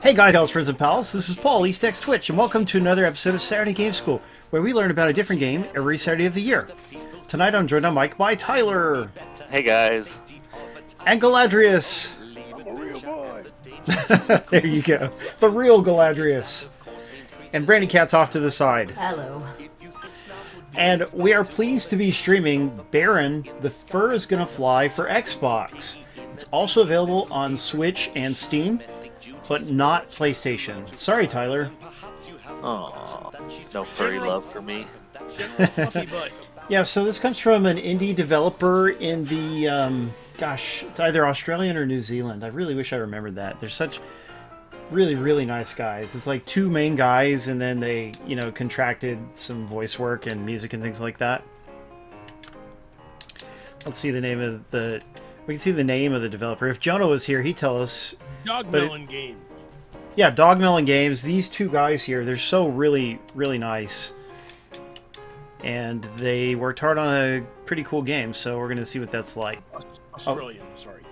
Hey guys, friends and pals, this is Paul, EastXTwitch, and welcome to another episode of Saturday Game School, where we learn about a different game every Saturday of the year. Tonight I'm joined on mic by Tyler. Hey guys. And Galadrius. I'm a real boy. There you go. The real Galadrius. And Brandykatz off to the side. Hello. And we are pleased to be streaming Baron, The Fur is Gonna Fly for Xbox. It's also available on Switch and Steam, but not PlayStation. Sorry, Tyler. Oh, no furry love for me. Fluffy butt. Yeah, so this comes from an indie developer in the, it's either Australian or New Zealand. I really wish I remembered that. They're such really, really nice guys. It's like two main guys, and then they, contracted some voice work and music and things like that. Let's see the name of the... We can see the name of the developer. If Jonah was here, he'd tell us. Dogmelon game. Yeah, Dogmelon Games. These two guys here, they're so really, really nice. And they worked hard on a pretty cool game, so we're going to see what that's like. Australian, sorry.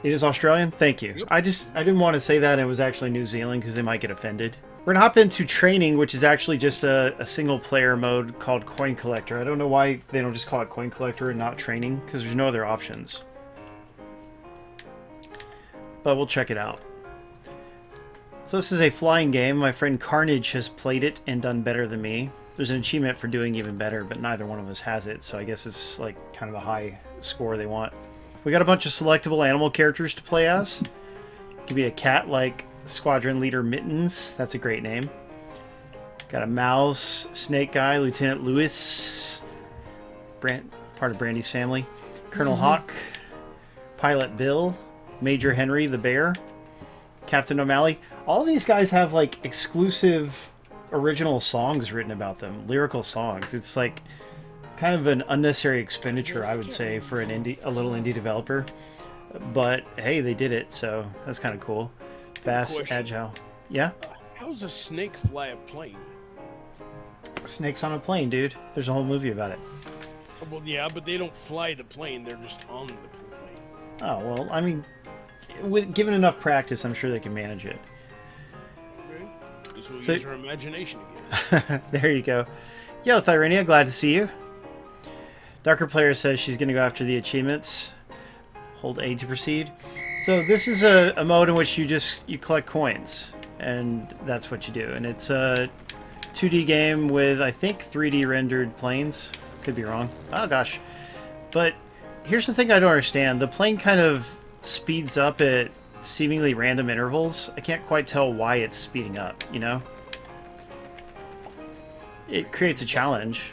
It is Australian? Thank you. Yep. I didn't want to say that, and it was actually New Zealand, because they might get offended. We're going to hop into training, which is actually just a single-player mode called Coin Collector. I don't know why they don't just call it Coin Collector and not training, because there's no other options. But we'll check it out. So this is a flying game. My friend Carnage has played it and done better than me. There's an achievement for doing even better, but neither one of us has it, so I guess it's like kind of a high score they want. We got a bunch of selectable animal characters to play as. Could be a cat like Squadron Leader Mittens. That's a great name. Got a mouse, snake guy, Lieutenant Lewis, part of Brandy's family. Colonel Hawk, Pilot Bill, Major Henry the bear, Captain O'Malley. All these guys have like exclusive original songs written about them, lyrical songs. It's like kind of an unnecessary expenditure, I would say, for a little indie developer. But hey, they did it, so that's kind of cool. Fast, Question. agile. Yeah? How does a snake fly a plane? Snakes on a plane, dude. There's a whole movie about it. Well, yeah, but they don't fly the plane. They're just on the plane. Oh, well, I mean, given enough practice, I'm sure they can manage it. Okay. Guess we'll So- use our imagination again. There you go. Yo, Thyrenia, glad to see you. Darker Player says she's going to go after the achievements. Hold A to proceed. So this is a mode in which you collect coins, and that's what you do. And it's a 2D game with, I think, 3D rendered planes. Could be wrong. Oh, gosh. But here's the thing I don't understand. The plane kind of speeds up at seemingly random intervals. I can't quite tell why it's speeding up, you know? It creates a challenge.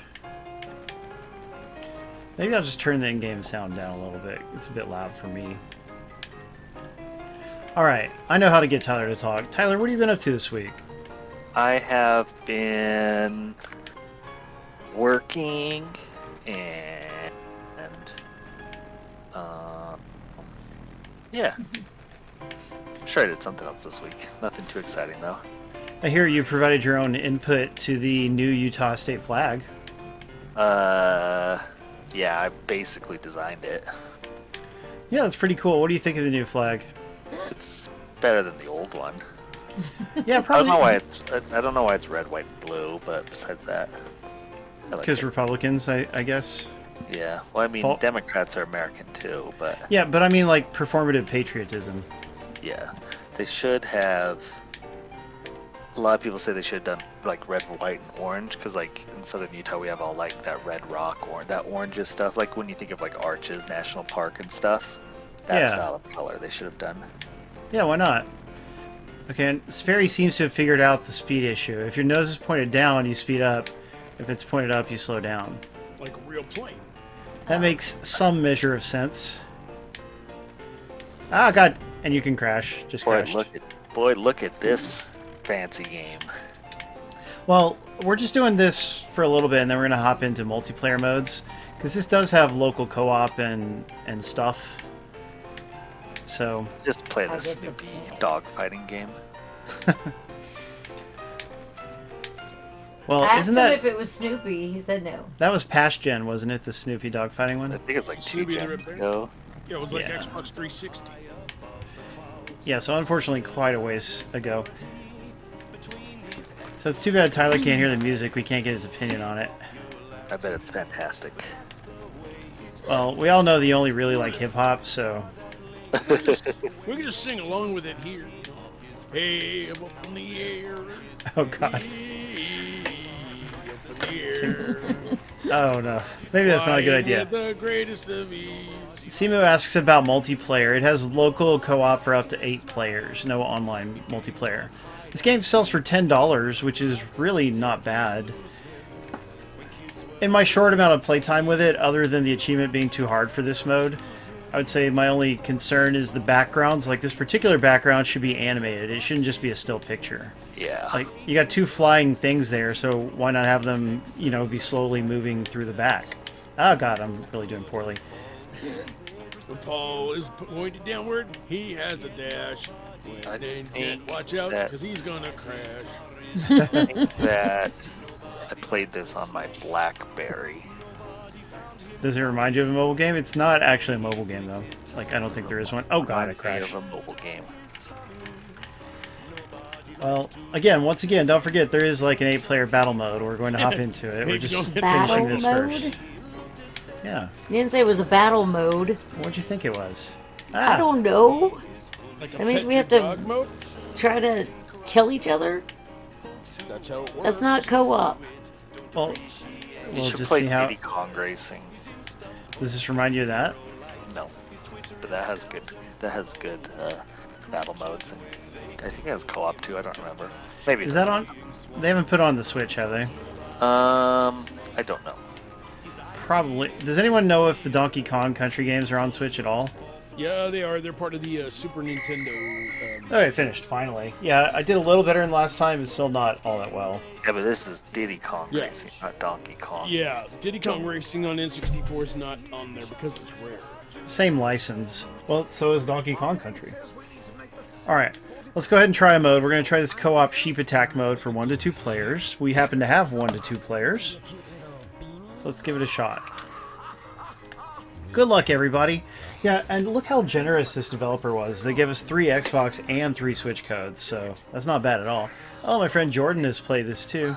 Maybe I'll just turn the in-game sound down a little bit. It's a bit loud for me. Alright, I know how to get Tyler to talk. Tyler, what have you been up to this week? I have been working and yeah. I'm sure I did something else this week. Nothing too exciting though. I hear you provided your own input to the new Utah state flag. Yeah, I basically designed it. Yeah, that's pretty cool. What do you think of the new flag? It's better than the old one. Yeah, I probably don't know why it's red, white, and blue, but besides that, I like because it. Republicans, I guess. Yeah, well, I mean, Fault- Democrats are American too, but Yeah, but I mean like performative patriotism. yeah, they should have. A lot of people say they should have done like red, white, and orange because, like, in southern Utah, we have all like that red rock or that orange stuff. Like when you think of like Arches National Park and stuff, that Yeah. style of color they should have done. Yeah, why not? Okay, and Sperry seems to have figured out the speed issue. If your nose is pointed down, you speed up. If it's pointed up, you slow down. Like a real plane. That makes some measure of sense. Ah, God. And you can crash. Just Boy, crashed. look at this fancy game. Well, we're just doing this for a little bit, and then we're going to hop into multiplayer modes. Because this does have local co-op and stuff. So, Just play I this get the Snoopy point. dog fighting game. well, I asked isn't him that... if it was Snoopy. He said no. That was past gen, wasn't it? The Snoopy dogfighting I one? think it's like two Snoopy the gens Ripper? ago. Yeah, it was like Yeah. Xbox 360. Yeah, so unfortunately quite a ways ago. So it's too bad Tyler can't hear the music. We can't get his opinion on it. I bet it's fantastic. Well, we all know that you only really like hip-hop, so... We can just sing along with it here. Hey, up in the air. Oh, God. Hey, up in the air. Oh, no. Maybe that's not a good idea. The greatest of ease. Simu asks about multiplayer. It has local co-op for up to 8 players. No online multiplayer. This game sells for $10, which is really not bad. In my short amount of playtime with it, other than the achievement being too hard for this mode, I would say my only concern is the backgrounds. Like, this particular background should be animated. It shouldn't just be a still picture. Yeah. Like, you got 2 flying things there, so why not have them, you know, be slowly moving through the back? Oh, God, I'm really doing poorly. The ball is pointed downward. He has a dash. I think Watch out, that- because he's gonna crash. I think that I played this on my BlackBerry. Does it remind you of a mobile game? It's not actually a mobile game, though. Like, I don't think there is one. Oh, God, I Reminds me crashed. of a mobile game. Well, once again, don't forget there is like an 8-player battle mode. We're going to hop into it. We're Maybe just don't finishing Battle this mode? first. Yeah. You didn't say it was a battle mode. What'd you think it was? I don't know. Like a That means pet we your have to- dog mode? Try to kill each other? That's how it works. That's not co-op. Well, You we'll should just play see how. Diddy Kong Racing. Does this remind you of that? No, but that has good. Battle modes, and I think it has co-op too. I don't remember. Maybe. Is that on? They haven't put on the Switch, have they? I don't know. Probably. Does anyone know if the Donkey Kong Country games are on Switch at all? Yeah, they are. They're part of the Super Nintendo. Okay, finished, finally. Yeah, I did a little better than last time, but still not all that well. Yeah, but this is Diddy Kong Yeah. Racing, not Donkey Kong. Yeah, Diddy Kong Racing on N64 is not on there because it's rare. Same license. Well, so is Donkey Kong Country. Alright, let's go ahead and try a mode. We're going to try this co-op sheep attack mode for 1 to 2 players. We happen to have 1 to 2 players. So let's give it a shot. Good luck, everybody. Yeah, and look how generous this developer was. They gave us 3 Xbox and 3 Switch codes, so that's not bad at all. Oh, my friend Jordan has played this too.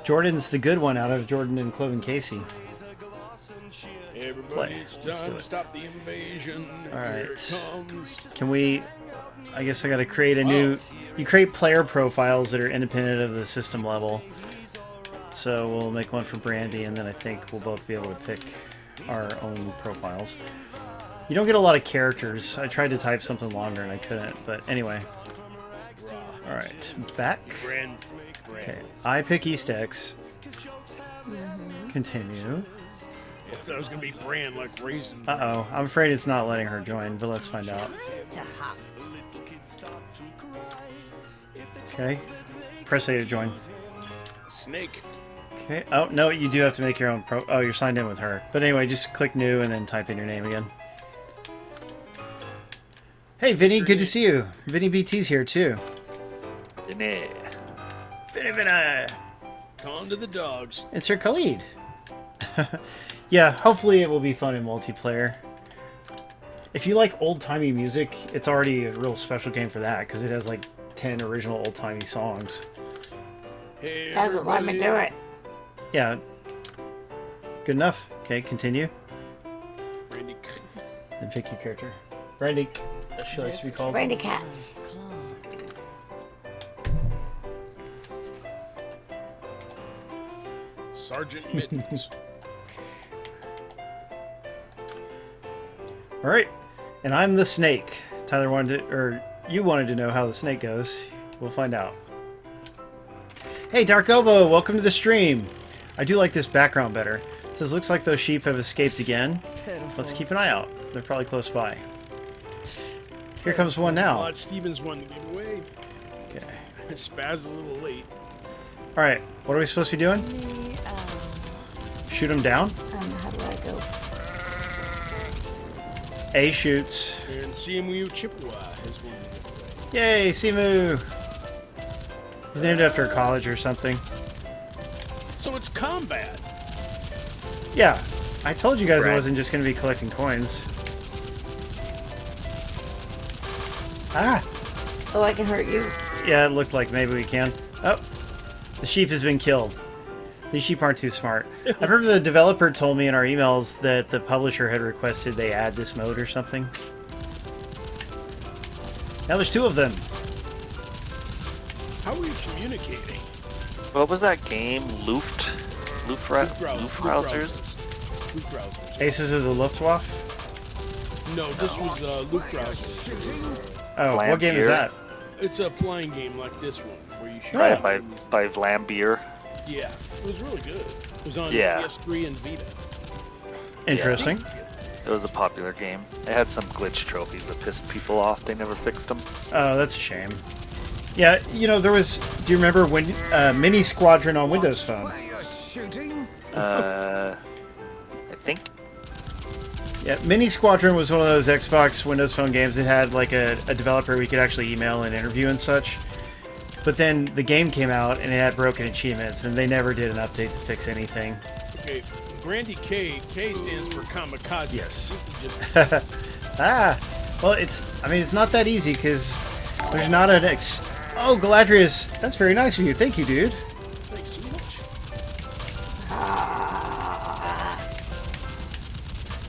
Jordan's the good one out of Jordan and Cloven Casey. Everybody, Play. it's Let's do time to it. stop the invasion. All Here right. it comes. Can we... I guess I gotta create a new... You create player profiles that are independent of the system level. So we'll make one for Brandy, and then I think we'll both be able to pick our own profiles. You don't get a lot of characters. I tried to type something longer and I couldn't, but anyway. Alright, back. Brand. Okay, I pick EastX. Continue. I thought it was gonna be brand like raisin. Uh-oh, I'm afraid it's not letting her join, but let's find out. Okay, press A to join. Snake. Okay, oh, no, you do have to make your own oh, you're signed in with her. But anyway, just click new and then type in your name again. Hey, Vinny, good to see you. Vinny BT's here, too. Yeah. Vinny! Con to the dogs. It's her Khalid. Yeah, hopefully it will be fun in multiplayer. If you like old-timey music, it's already a real special game for that, because it has like 10 original old-timey songs. Hey, Doesn't let me do it. Yeah. Good enough. Okay, continue. Brandy. Then pick your character. Brandy. That she likes to be called. Brandykatz. Sergeant Mittens. Alright. And I'm the snake. Tyler wanted to, or you wanted to know how the snake goes. We'll find out. Hey, Dark Oboe, welcome to the stream. I do like this background better. It says, looks like those sheep have escaped again. Let's keep an eye out. They're probably close by. Here comes one now. Rod Stevens won the giveaway. Okay. Spaz is a little late. Alright, what are we supposed to be doing? Shoot him down? How do I go? A shoots. And CMU Chippewa has won the giveaway. Yay, Simu! He's named after a college or something. So it's combat. Yeah, I told you guys Right. I wasn't just going to be collecting coins. Ah! Oh, I can hurt you. Yeah, it looked like maybe we can. Oh! The sheep has been killed. These sheep aren't too smart. I remember the developer told me in our emails that the publisher had requested they add this mode or something. Now there's 2 of them. How are you communicating? What was that game? Luftrausers? Luftrausers. Aces of the Luftwaffe? No, this was Luftrausers. Oh, what game is that? It's a flying game like this one, where you shoot. By Vlambeer. Yeah, it was really good. It was on Yeah. PS3 and Vita. Interesting. It was a popular game. It had some glitch trophies that pissed people off. They never fixed them. Oh, that's a shame. Yeah, you know, there was... Do you remember when Mini Squadron on Windows Phone? I think. Yeah, Mini Squadron was one of those Xbox Windows Phone games that had like a developer we could actually email and interview and such. But then the game came out and it had broken achievements, and they never did an update to fix anything. Okay, Brandy K stands for kamikaze. Yes. This is just, Ah, well, it's not that easy because there's not an Oh, Galadrius, that's very nice of you. Thank you, dude. thanks so much.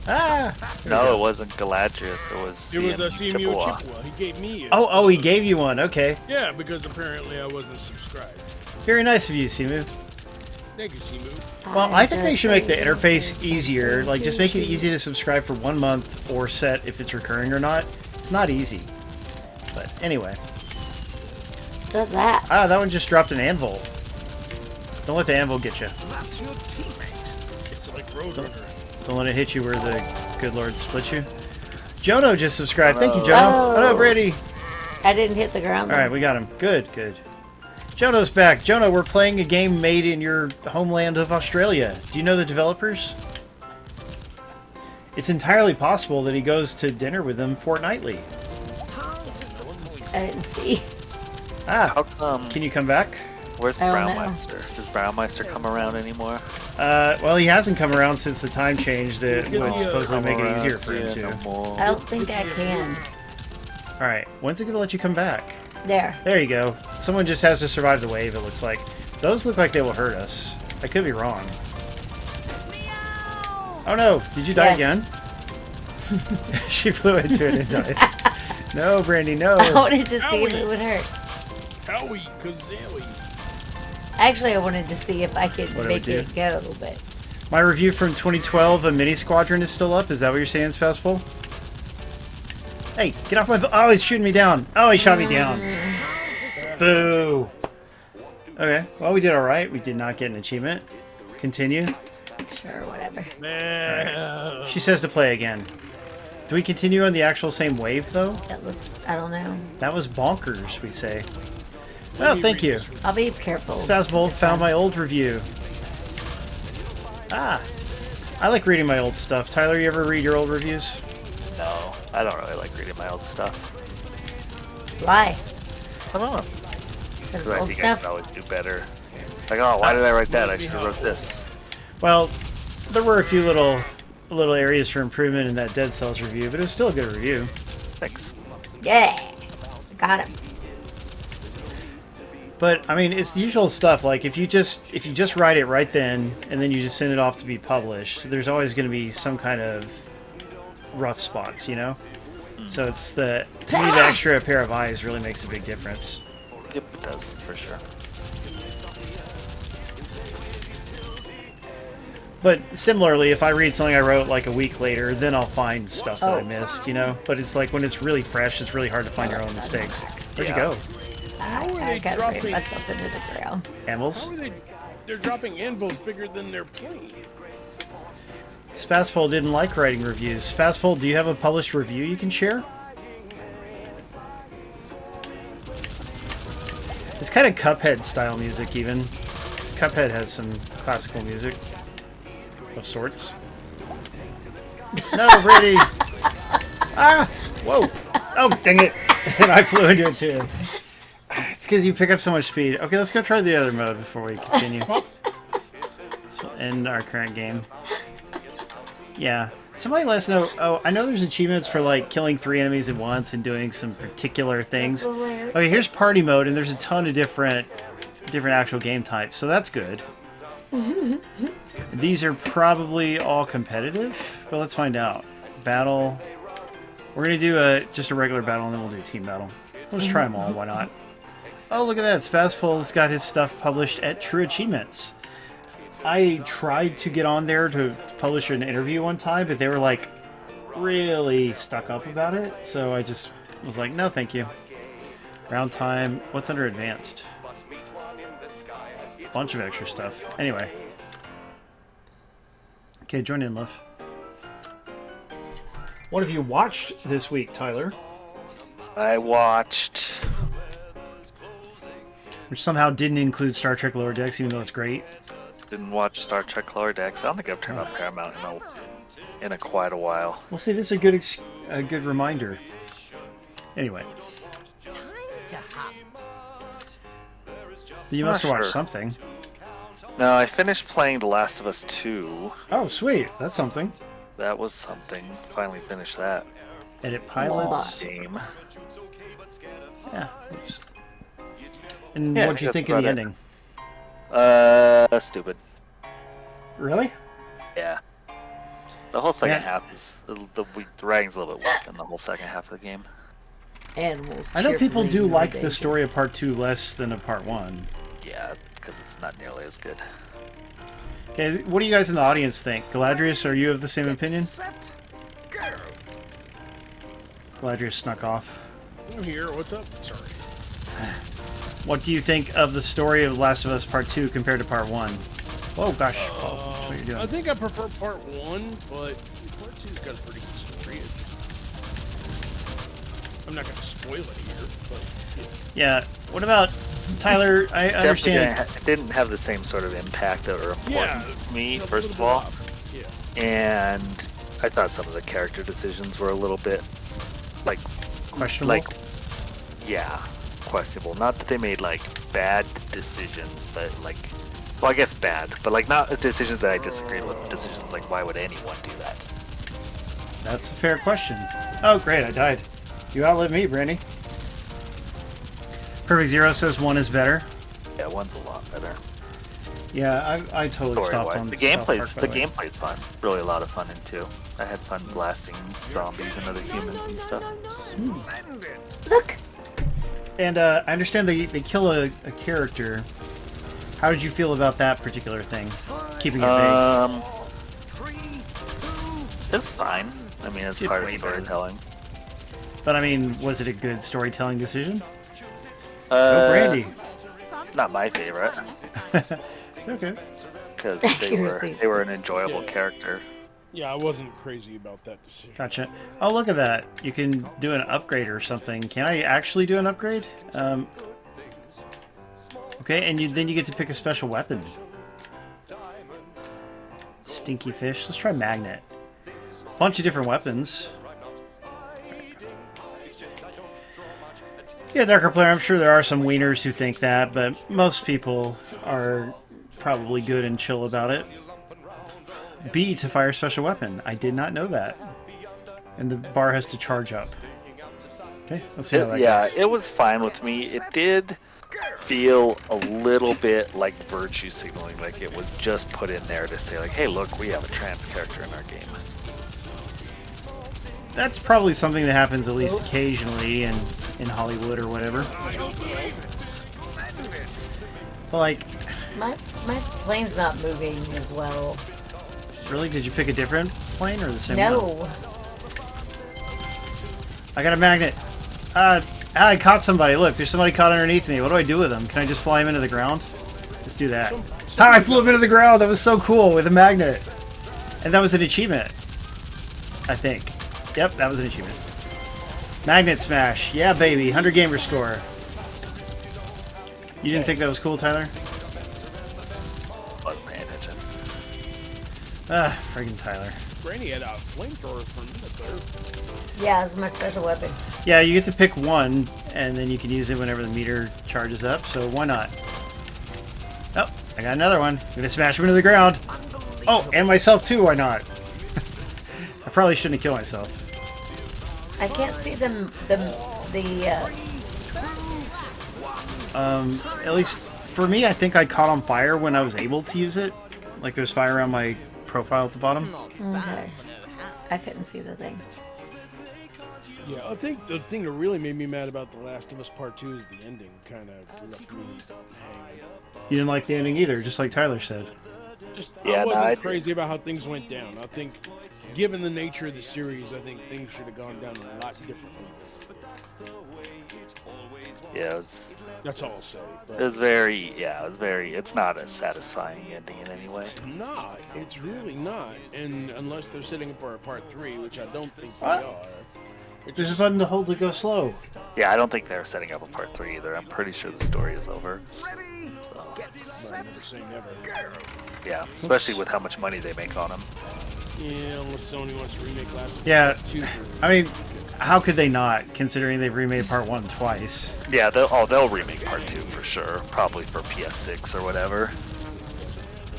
Ah. No, it wasn't Galadrius. It was It was CMU a CMU Chippewa. Chippewa. He gave me a... Oh, he gave you one. Okay. Yeah, because apparently I wasn't subscribed. Very nice of you, Simu. Thank you, Simu. Well, I think they should make the interface easier. Like, just make it easy to subscribe for 1 month or set if it's recurring or not. It's not easy. But anyway. Does that? Ah, that one just dropped an anvil. Don't let the anvil get you. That's your teammate. It's like Roadrunner. Don't let it hit you where the good Lord splits you. Jono just subscribed. Thank you, Jono. Oh. Hello, Brady. I didn't hit the ground. All right, we got him. Good, good. Jono's back. Jono, we're playing a game made in your homeland of Australia. Do you know the developers? It's entirely possible that he goes to dinner with them fortnightly. How disappointing. I didn't see. Ah, How come? can you come back? Where's I don't know. Brownmeister? Does Brownmeister come around anymore? Well, he hasn't come around since the time change that Yeah, would supposedly make it Come easier around, for him yeah, to. no more. I don't think I can. All right, when's it going to let you come back? There. There you go. Someone just has to survive the wave, it looks like. Those look like they will hurt us. I could be wrong. Oh no, did you die Yes. again? She flew into it and died. No, Brandy, no. I wanted to see if Owie. it would hurt. Howie Kazowie. Actually, I wanted to see if I could What it make would it go, but My review from 2012 of Mini Squadron is still up. Is that what you're saying, Spazpol? Hey, get off my... Oh, he's shooting me down. Oh, he shot me down. Boo. Okay, well, we did all right. We did not get an achievement. Continue. sure, whatever. Man. She says to play again. Do we continue on the actual same wave, though? That looks, I don't know. That was bonkers, we say. Oh, thank you. I'll be careful. Spazpol found my old review. Ah. I like reading my old stuff. Tyler, you ever read your old reviews? No, I don't really like reading my old stuff. Why? I don't know. Because Because I old think I stuff. can always do better. Like, oh, why did I write that? I should have wrote this. Well, there were a few little areas for improvement in that Dead Cells review, but it was still a good review. Thanks. Yeah. Got him. But I mean, it's the usual stuff. Like if you just write it right then, and then you just send it off to be published, there's always going to be some kind of rough spots, you know. So it's to me, the extra pair of eyes really makes a big difference. Yep, it does, for sure. But similarly, if I read something I wrote like a week later, then I'll find stuff that I Oh. missed, you know. But it's like when it's really fresh, it's really hard to find your own mistakes. Where'd you Yeah. go? How are I they got dropping- rid myself into the ground. Animals? How are they? They're dropping anvils bigger than their plane. Spazpol didn't like writing reviews. Spazpol, do you have a published review you can share? It's kind of Cuphead style music, even. 'Cause Cuphead has some classical music of sorts. No, Brady! Ah! Whoa! Oh, dang it! And I flew into it too. It's because you pick up so much speed. Okay, let's go try the other mode before we continue. Let's end our current game. Yeah. Somebody let us know. Oh, I know there's achievements for like killing 3 enemies at once and doing some particular things. Okay, here's party mode, and there's a ton of different actual game types, so that's good. These are probably all competitive, but let's find out. Battle. We're gonna do just a regular battle, and then we'll do a team battle. We'll just try them all. Why not? Oh, look at that! Spazpol's got his stuff published at True Achievements. I tried to get on there to publish an interview one time, but they were like really stuck up about it. So I just was like, no, thank you. Round time. What's under advanced? Bunch of extra stuff. Anyway. Okay, join in, love. What have you watched this week, Tyler? I watched. Which somehow didn't include Star Trek Lower Decks, even though it's great. Didn't watch Star Trek Lower Decks. I don't think I've turned on Paramount in quite a while. Well, see, this is a good reminder. Anyway. Time to hunt. You must have watched Sure. something. No, I finished playing The Last of Us 2. Oh, sweet. That's something. That was something. Finally finished that Edit pilots. game. Yeah. Oops. And Yeah, what'd you that's think of the about it. ending? Stupid. Really? Yeah. The whole second Yeah. half is the writing's a little bit weak in the whole second half of the game. Animals. I know people cheerfully do like the motivated. story of part 2 less than of part 1. Yeah, because it's not nearly as good. Okay, what do you guys in the audience think? Galadrius, are you of the same opinion? Set. Go. Galadrius snuck off. I'm here. What's up? Sorry. What do you think of the story of Last of Us Part 2 compared to Part 1? Oh gosh, Paul, that's what you're doing. I think I prefer part 1, but part 2's got a pretty good story. I'm not going to spoil it here, but Yeah, what about Tyler? I Definitely understand. it didn't have the same sort of impact or important yeah. to me, a first of little all. bit off. Yeah. And I thought some of the character decisions were a little bit like Questionable? yeah, questionable. Not that they made like bad decisions, but like, well, I guess bad, but like not decisions that I disagreed with. Decisions like, why would anyone do that? That's a fair question. Oh great, I died. You outlived me, Brandy. Perfect Zero says 1 is better. Yeah, one's a lot better. Yeah, I totally stopped Story-wise. on The South gameplay, Park, by the way. gameplay's fun. Really a lot of fun in 2. I had fun blasting zombies and other humans and stuff. Splendid. Look. And I understand they kill a character. How did you feel about that particular thing? Keeping it vague. 3, 2. It's fine. I mean, it's It's part of way better. storytelling. But I mean, was it a good storytelling decision? Oh, Brandy. Not my favorite, Okay. because Accuracy. they were an enjoyable Yeah. character. Yeah, I wasn't crazy about that decision. Gotcha. Oh, look at that. You can do an upgrade or something. Can I actually do an upgrade? Okay, and then you get to pick a special weapon. Stinky fish. Let's try magnet. Bunch of different weapons. Yeah, Darker Player, I'm sure there are some wieners who think that, but most people are probably good and chill about it. B to fire special weapon. I did not know that. And the bar has to charge up. Okay, let's see how that Yeah, goes. it was fine with me. It did feel a little bit like virtue signaling, like it was just put in there to say like, hey, look, we have a trans character in our game. That's probably something that happens at least occasionally in Hollywood or whatever. But like, My plane's not moving as well. really, did you pick a different plane or the same one? No. I got a magnet. I caught somebody. Look, there's somebody caught underneath me. What do I do with him? Can I just fly him into the ground? Let's do that. I flew him into the ground. That was so cool with a magnet. And that was an achievement. I think. Yep, that was an achievement. Magnet smash. Yeah, baby. 100 gamer score. You didn't think that was cool, Tyler? Wasn't paying attention. Ah, friggin' Tyler. Granny had a flamethrower for a minute there. Yeah, it's my special weapon. Yeah, you get to pick one, and then you can use it whenever the meter charges up, so why not? Oh, I got another one. I'm gonna smash him into the ground. Oh, and myself too, why not? I probably shouldn't have killed myself. I can't see them. At least for me, I think I caught on fire when I was able to use it. Like there's fire around my profile at the bottom. Okay. I couldn't see the thing. Yeah, I think the thing that really made me mad about The Last of Us Part 2 is the ending. Kind of left me hanging. You didn't like the ending either, just like Tyler said. Just, Yeah, I no, wasn't I crazy about how things went down. I think, given the nature of the series, I think things should have gone down a lot differently. Yeah, That's all I'll say. But it was very, it's not a satisfying ending in any way. not. It's really not. And unless they're setting up for a Part 3, which I don't think they What? are. It's There's a button to hold to go slow. Yeah, I don't think they're setting up a part 3 either. I'm pretty sure the story is over. Ready, get Well, set, never say never. go. Yeah, especially with how much money they make on them. Yeah, unless Sony wants to remake Last of Us Yeah, Part 2. I mean, how could they not, considering they've remade Part 1 twice? Yeah, they'll remake part 2 for sure, probably for PS6 or whatever.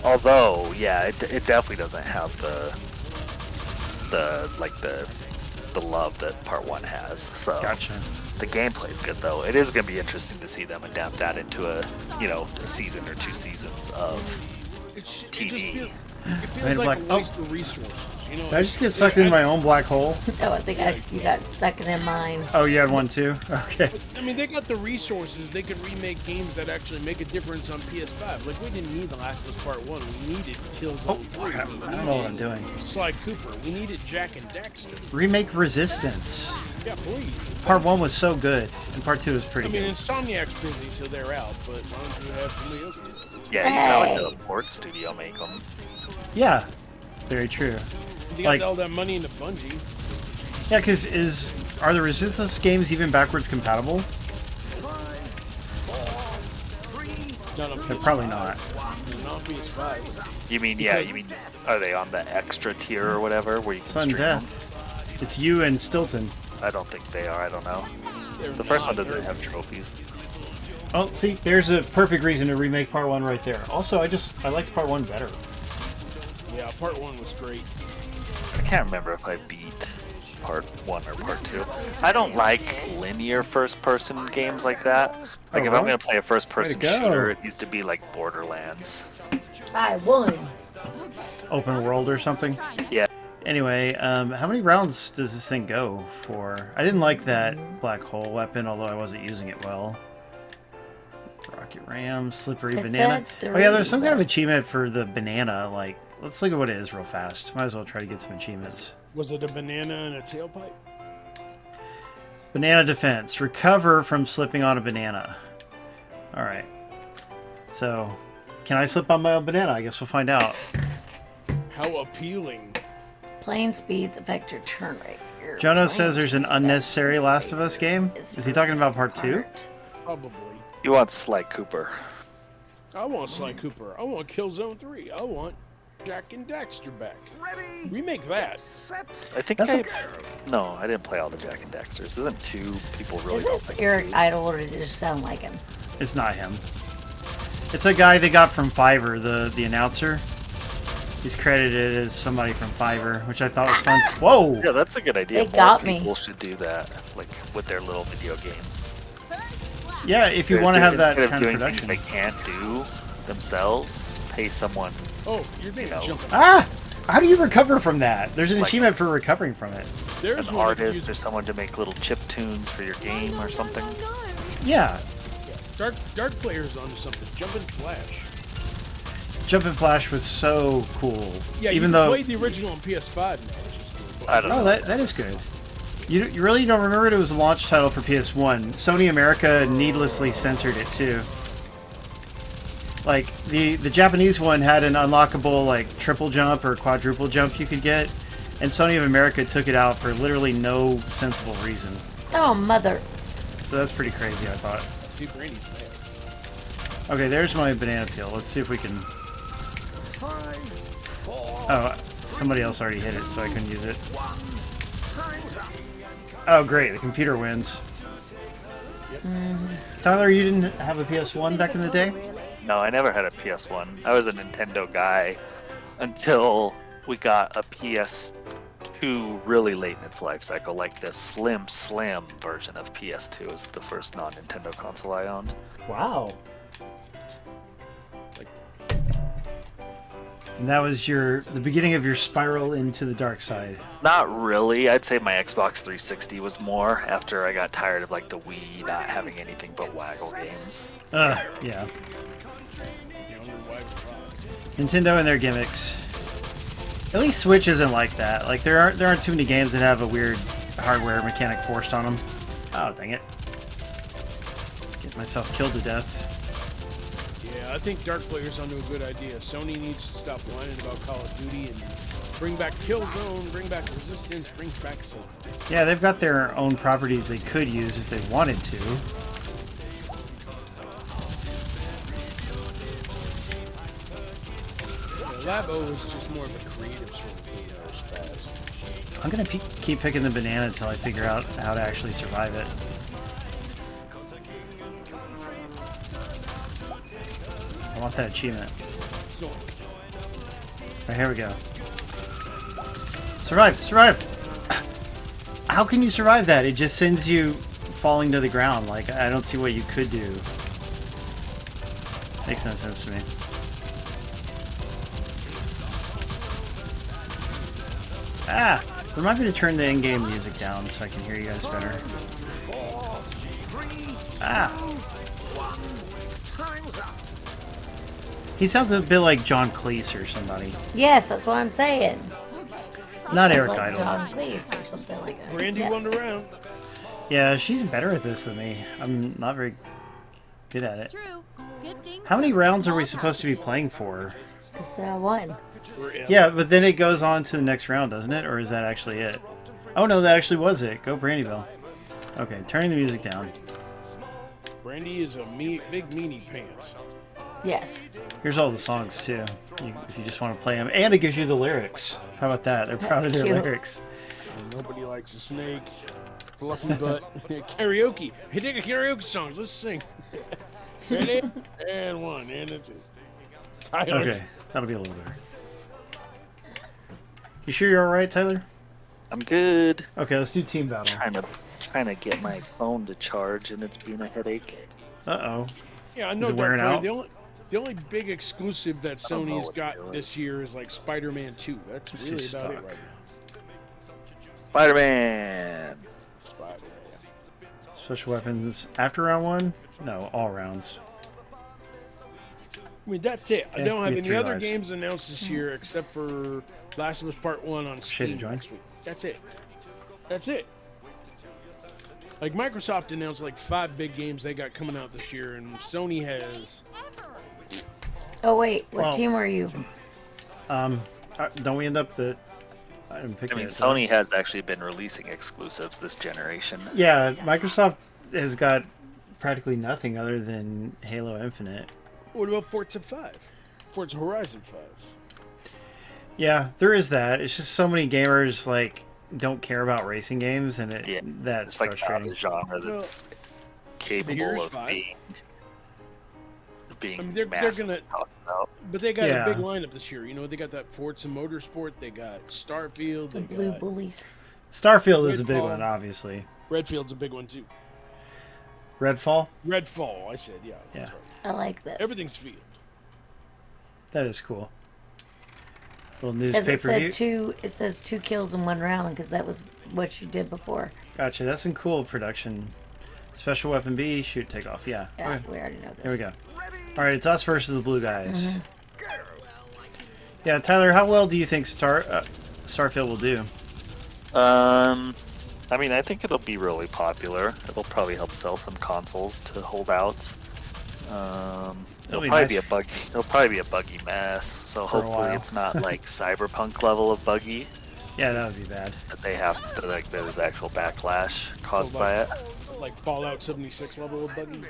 Although, yeah, it definitely doesn't have the love that part 1 has. So Gotcha. the gameplay's good though. It is going to be interesting to see them adapt that into a season or 2 seasons of It just TV. feels Made like black- a waste of resources. You know, Did I just get sucked into my own black hole? Oh, I think you got stuck in mine. Oh, you had one too? Okay. I mean, they got the resources. They could remake games that actually make a difference on PS5. Like, we didn't need The Last of Us Part 1. We needed Killzone Oh, 3. I don't know what I'm doing. Sly Cooper. We needed Jack and Daxter. Remake Resistance. Yeah, please. Part 1 was so good, and Part 2 was I pretty mean, good. Insomniac's busy, so they're out. But why don't you have somebody else do it? Yeah, you can Hey. always have a port studio make them. Yeah, very true. You got Like- all that money into Bungie. Yeah, because are the Resistance games even backwards compatible? 5, 4, 3, Not on They're PS5. probably not. Not on PS5. You mean, are they on the extra tier or whatever where you can Sudden stream death. them? It's you and Stilton. I don't think they are. I don't know. They're The first one not. doesn't They're- have trophies. Oh, see, there's a perfect reason to remake Part 1 right there. Also, I liked Part 1 better. Yeah, Part 1 was great. I can't remember if I beat part 1 or part 2. I don't like linear first-person games like that. Like, Oh, if I'm really? gonna play a first-person Way to go. shooter, it needs to be like Borderlands. I won. Open world or something. Yeah. Anyway, how many rounds does this thing go for? I didn't like that black hole weapon, although I wasn't using it well. Rocket ram, slippery It banana. said Oh yeah, there's some three, kind of achievement for the banana. Like, let's look at what it is real fast. Might as well try to get some achievements. Was it a banana and a tailpipe? Banana defense. Recover from slipping on a banana. Alright. So, can I slip on my own banana? I guess we'll find out. How appealing. Plane speeds affect your turn rate. Your Jono plane says there's an speeds unnecessary Last of Us game. Is he talking about part 2? part. Probably. You want Sly Cooper. I want Sly Cooper. I want Killzone 3. I want Jack and Daxter back. ready, Remake that. set, I think That's No, I didn't play all the Jack and Daxters. Isn't 2 people really Is don't this think Eric they- Idle or does it just sound like him? It's not him. It's a guy they got from Fiverr, the announcer. He's credited as somebody from Fiverr, which I thought was fun. Whoa! Yeah, that's a good idea. They More got me. people should do that, like with their little video games. Yeah, if you want to have that Instead kind of doing things production. they can't do themselves, pay someone. Oh, your name's know. jumping. Ah! How do you recover from that? There's an Like- achievement for recovering from it. There's An one that artist uses- or someone to make little chip tunes for your game or something. Yeah. yeah, Dark players onto something. Jumping Flash. Jump and Flash was so cool. Yeah, Even you though. played the original on PS5 now, which is cool. I don't know. Oh, that is good. You really don't remember it was a launch title for PS1. Sony America needlessly censored it too. Like the Japanese one had an unlockable like triple jump or quadruple jump you could get, and Sony of America took it out for literally no sensible reason. Oh, mother. So that's pretty crazy, I thought. See, Brandy's mad. Okay, there's my banana peel. Let's see if we can. 5, 4, Oh, somebody else already hit it, so I couldn't use it. 1, time's up. Oh, great, the computer wins. Tyler, you didn't have a PS1 back in the day? No, I never had a PS1. I was a Nintendo guy until we got a PS2 too really late in its life cycle. Like the Slim version of PS2 is the first non-Nintendo console I owned. Wow. And that was the beginning of your spiral into the dark side. Not really. I'd say my Xbox 360 was more after I got tired of like the Wii not having anything but waggle games. Yeah. You know, why Nintendo and their gimmicks. At least Switch isn't like that. Like there aren't too many games that have a weird hardware mechanic forced on them. Oh dang it! Get myself killed to death. Yeah, I think Dark Player's onto a good idea. Sony needs to stop whining about Call of Duty and bring back Killzone, bring back Resistance, bring back something. Yeah, they've got their own properties they could use if they wanted to. Labo is just more of a creative sort of spaz. I'm gonna keep picking the banana until I figure out how to actually survive it. I want that achievement. So, Right, here we go. Survive! Survive! How can you survive that? It just sends you falling to the ground. Like, I don't see what you could do. Makes no sense to me. Ah! Remind me to turn the in-game music down so I can hear you guys better. 4, 3, Ah! 1. Time's up. He sounds a bit like John Cleese or somebody. Yes, that's what I'm saying. Not Sounds Eric like Idle. John Cleese or something like that. Brandy Yeah. wandered around. Yeah, she's better at this than me. I'm not very good at it. True. Good things How many from rounds are small we supposed to be packages. playing for? Just one. Yeah, but then it goes on to the next round, doesn't it? Or is that actually it? Oh no, that actually was it. Go Brandybell. Okay, turning the music down. Brandy is a big meanie pants. Yes. Here's all the songs too, if you just want to play them. And it gives you the lyrics. How about that? They're proud That's of their cute. lyrics. And nobody likes a snake. Fluffy butt. Karaoke. Hey, take a karaoke song. Let's sing. Ready? And one. And a two. Tyler. Okay, that'll be a little better. You sure you're alright, Tyler? I'm good. Okay, let's do team battle. Trying to get my phone to charge, and it's being a headache. Uh-oh. Yeah, I know. it wearing Dark Knight, out? The only big exclusive that I don't know Sony's what got it this year is like Spider-Man 2. That's It's really just about it stuck. right now. Spider-Man! Spider-Man. Special weapons after round one? No, all rounds. I mean, that's it. I Yeah, don't have we any have 3 other lives. games announced this year except for Last of Us Part 1 on Shade Steam to join. next week. That's it. That's it. Like, Microsoft announced like 5 big games they got coming out this year, and Sony has... Oh wait, what Well- team were you? Don't we end up the... I didn't pick I mean, it. Sony has actually been releasing exclusives this generation. Yeah, Microsoft has got practically nothing other than Halo Infinite. What about Forza 5? Forza Horizon 5? Yeah, there is that. It's just so many gamers like don't care about racing games, and Yeah, that's It's like not frustrating. a genre that's capable Here's of 5. being I mean, they're massive gonna- to talk about. But they got Yeah. a big lineup this year. You know, they got that Forza Motorsport, they got Starfield, The they Blue got... Bullies. Starfield is a big Redfall. one, obviously. Redfield's a big one, too. Redfall, Redfall, I said, yeah. Yeah. That's right. I like this. Everything's field. that is cool. Little news As it pay-per-view. said, it says 2 kills in 1 round because that was what you did before. Gotcha. That's some cool production. Special weapon B, shoot, take off. Yeah. Yeah, Okay. we already know this. Here we go. Ready? All right, it's us versus the blue guys. Mm-hmm. Go. Yeah, Tyler, how well do you think Starfield will do? I mean, I think it'll be really popular. It'll probably help sell some consoles to holdouts. It'll be probably nice be a buggy. It'll probably be a buggy mess. So for a hopefully while. it's not like Cyberpunk level of buggy, Yeah, that would be bad. but they have like there's actual backlash caused So, by it. Like Fallout 76 level of buggy.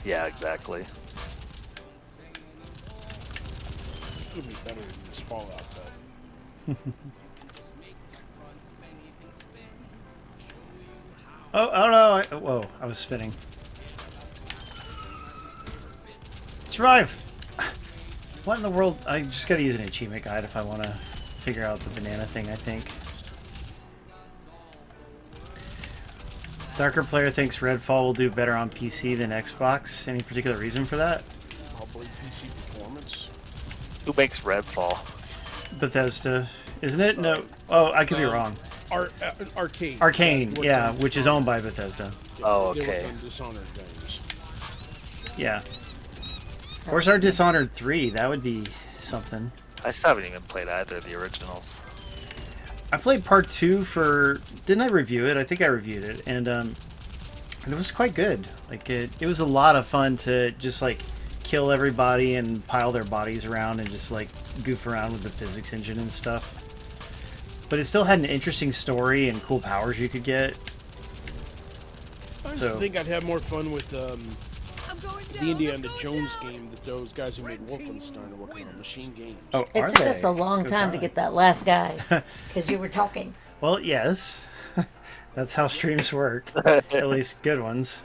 Yeah, exactly. It'll be better than this Fallout, though. Oh no! Whoa, I was spinning. Survive! What in the world? I just gotta use an achievement guide if I want to figure out the banana thing, I think. Darker Player thinks Redfall will do better on PC than Xbox. Any particular reason for that? Probably PC performance. Who makes Redfall? Bethesda, isn't it? No. Oh, I could be wrong. Arcane. Arcane, yeah, which is owned by Bethesda. Oh, They worked okay. on Dishonored games. Yeah. Where's our Dishonored 3? That would be something. I still haven't even played either of the originals. I played part 2 for... Didn't I review it? I think I reviewed it. And it was quite good. Like, it was a lot of fun to just, like, kill everybody and pile their bodies around and just, like, goof around with the physics engine and stuff. But it still had an interesting story and cool powers you could get. I just So- think I'd have more fun with the Indiana Jones game that those guys who made Wolfenstein are working on, Machine Games. Oh, It are took they? us a long Good time to God. get that last guy because you were talking. Well, yes. That's how streams work. At least good ones.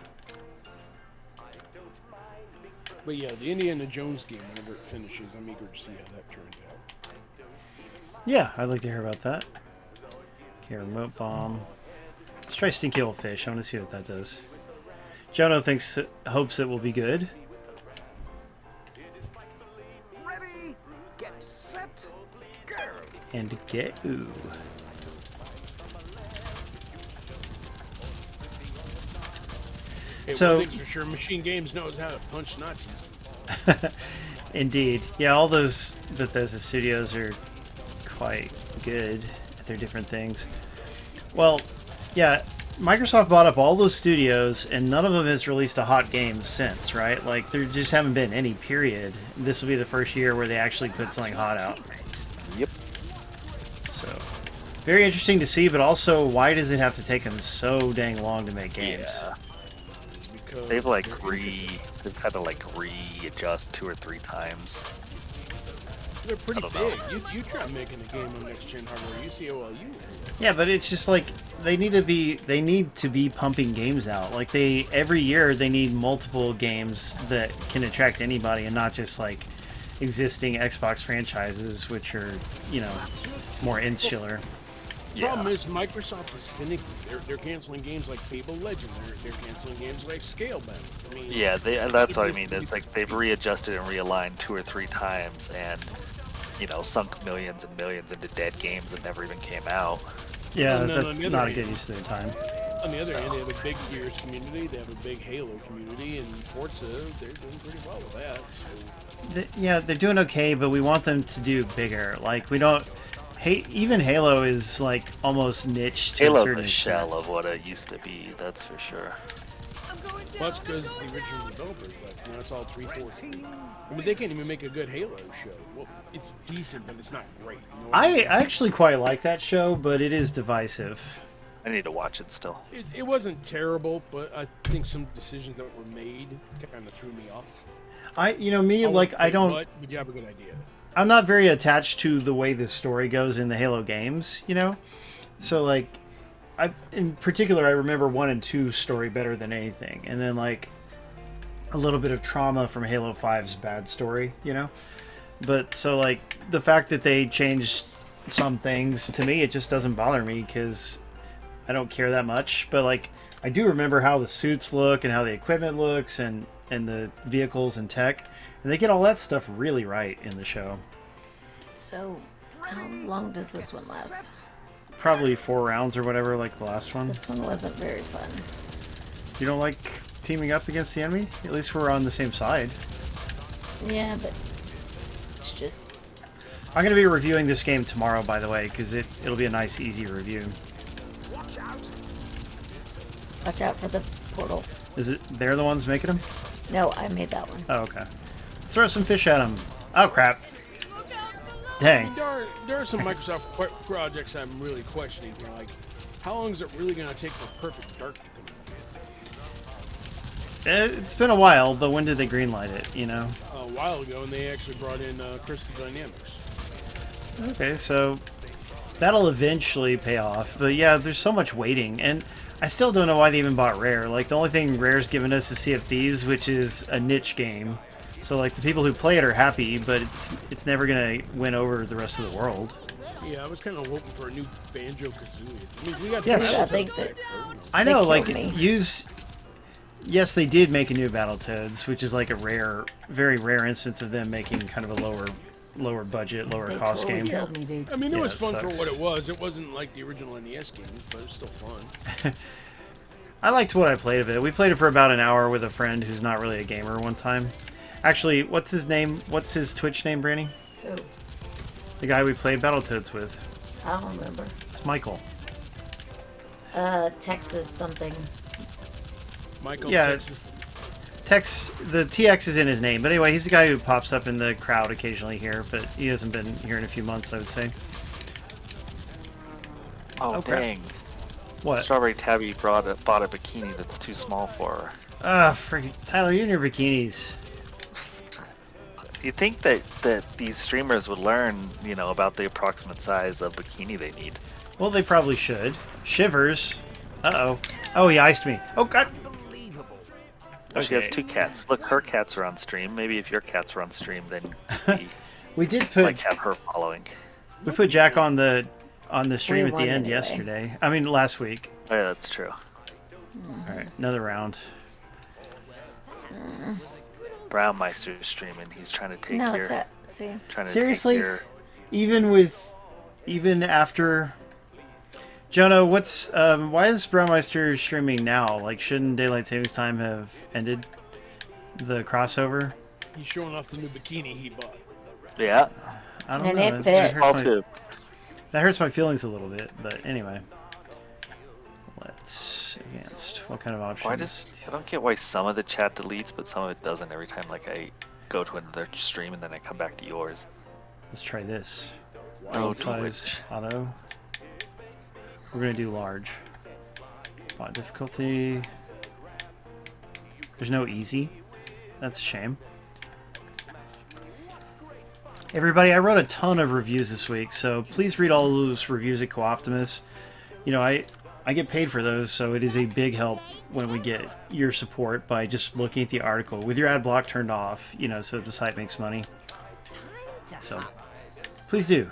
But yeah, the Indiana Jones game, whenever it finishes, I'm eager to see how that turns out. Yeah, I'd like to hear about that. Okay, remote bomb. Let's try Stinky Old Fish. I want to see what that does. Jono hopes it will be good. Ready, get set, go. And go. Hey, So- one thing's for sure, Machine Games knows how to punch Nazis. Indeed. Yeah, all those Bethesda studios are quite good at their different things. Well, yeah, Microsoft bought up all those studios, and none of them has released a hot game since, right? Like, there just haven't been any, period. This will be the first year where they actually put something hot out. Yep. So, very interesting to see, but also, why does it have to take them so dang long to make games? Yeah. Because They've they've had to like readjust 2 or 3 times. they're pretty I don't know. big. You try making a game on next gen hardware, you see how well you. Yeah, but it's just like they need to be pumping games out. Like every year they need multiple games that can attract anybody and not just like existing Xbox franchises which are, you know, more insular. Problem is, Microsoft is finicky. They're canceling games like Fable Legend. They're canceling games like Scalebound. I mean, Yeah, that's what I mean. It's like they've readjusted and realigned 2 or 3 times, and sunk millions and millions into dead games that never even came out. Yeah, And then on that's the other not a hand- good use of their time. On the other hand, they have a big Gears community. They have a big Halo community, and Forza, they're doing pretty well with that. So. Yeah, they're doing okay, but we want them to do bigger. Like we don't. Even Halo is like almost niche to a Halo's certain a shell extent. of what it used to be, that's for sure. Well, that's because the original developers left. It's all 343. I mean, they can't even make a good Halo show. Well, it's decent, but it's not great. You know what I actually quite like that show, but it is divisive. I need to watch it still. It wasn't terrible, but I think some decisions that were made kind of threw me off. I But don't. you have a good idea. I'm not very attached to the way the story goes in the Halo games, So like, in particular, I remember 1 and 2 story better than anything, and then like a little bit of trauma from Halo 5's bad story, But so like the fact that they changed some things, to me, it just doesn't bother me because I don't care that much. But like, I do remember how the suits look and how the equipment looks and the vehicles and tech, and they get all that stuff really right in the show. So, how long does this one last? Probably 4 rounds or whatever, like the last one. This one wasn't very fun. You don't like teaming up against the enemy? At least we're on the same side. Yeah, but it's just... I'm going to be reviewing this game tomorrow, by the way, because it'll be a nice, easy review. Watch out. Watch out for the portal. Is it they're the ones making them? No, I made that one. Oh, okay. Throw some fish at them. Oh, crap. Dang. There are some Microsoft projects I'm really questioning here. Like, how long is it really going to take for Perfect Dark to come out? It's been a while, but when did they greenlight it, A while ago, and they actually brought in Crystal Dynamics. Okay, so that'll eventually pay off. But yeah, there's so much waiting, and I still don't know why they even bought Rare. Like, the only thing Rare's given us is Sea of Thieves, which is a niche game, So like the people who play it are happy, but it's never gonna win over the rest of the world. Yeah, I was kind of hoping for a new Banjo-Kazooie. I mean, we got Yes. I think that I know, They like killed me. Yes, they did make a new Battletoads, which is like a very rare instance of them making kind of a lower budget, lower they cost totally game. killed me, dude. I mean, it Yeah, was it fun for sucks. what it was. It wasn't like the original NES games, but it was still fun. I liked what I played of it. We played it for about an hour with a friend who's not really a gamer one time. Actually, what's his name? What's his Twitch name, Brandy? Who? The guy we played Battletoads with. I don't remember. It's Michael. Texas something. Michael, Yeah, Texas. the TX is in his name. But anyway, he's the guy who pops up in the crowd occasionally here, but he hasn't been here in a few months, I would say. Oh, Oh, crap. dang. What? Strawberry Tabby bought a bikini that's too small for her. Ah, freaking Tyler, you and your bikinis. You'd think that these streamers would learn, about the approximate size of bikini they need. Well, they probably should. Shivers. Uh-oh. Oh, he iced me. Oh, God. Unbelievable. Oh, she has Okay. 2 cats. Look, her cats are on stream. Maybe if your cats were on stream, then we We did put have her following. we put Jack on the stream We at the won end anyway. yesterday. I mean, last week. Oh, yeah, that's true. All right, another round. Brownmeister's streaming. He's trying to take No, your... it's that. See? Trying to Seriously? take your... Even after Jonah, why is Brandmeister streaming now? Like, shouldn't daylight savings time have ended the crossover? He's showing off the new bikini he bought. Yeah. I don't And know. it That fits. Small hurts too. that hurts my feelings a little bit, but anyway. Let's advanced. What kind of options? I don't get why some of the chat deletes, but some of it doesn't every time like I go to another stream and then I come back to yours. Let's try this. Oh, Font size auto. We're gonna do large. Font difficulty. There's no easy. That's a shame. Everybody, I wrote a ton of reviews this week, so please read all those reviews at Co-Optimus. I get paid for those, so it is a big help when we get your support by just looking at the article with your ad block turned off, so that the site makes money. So please do.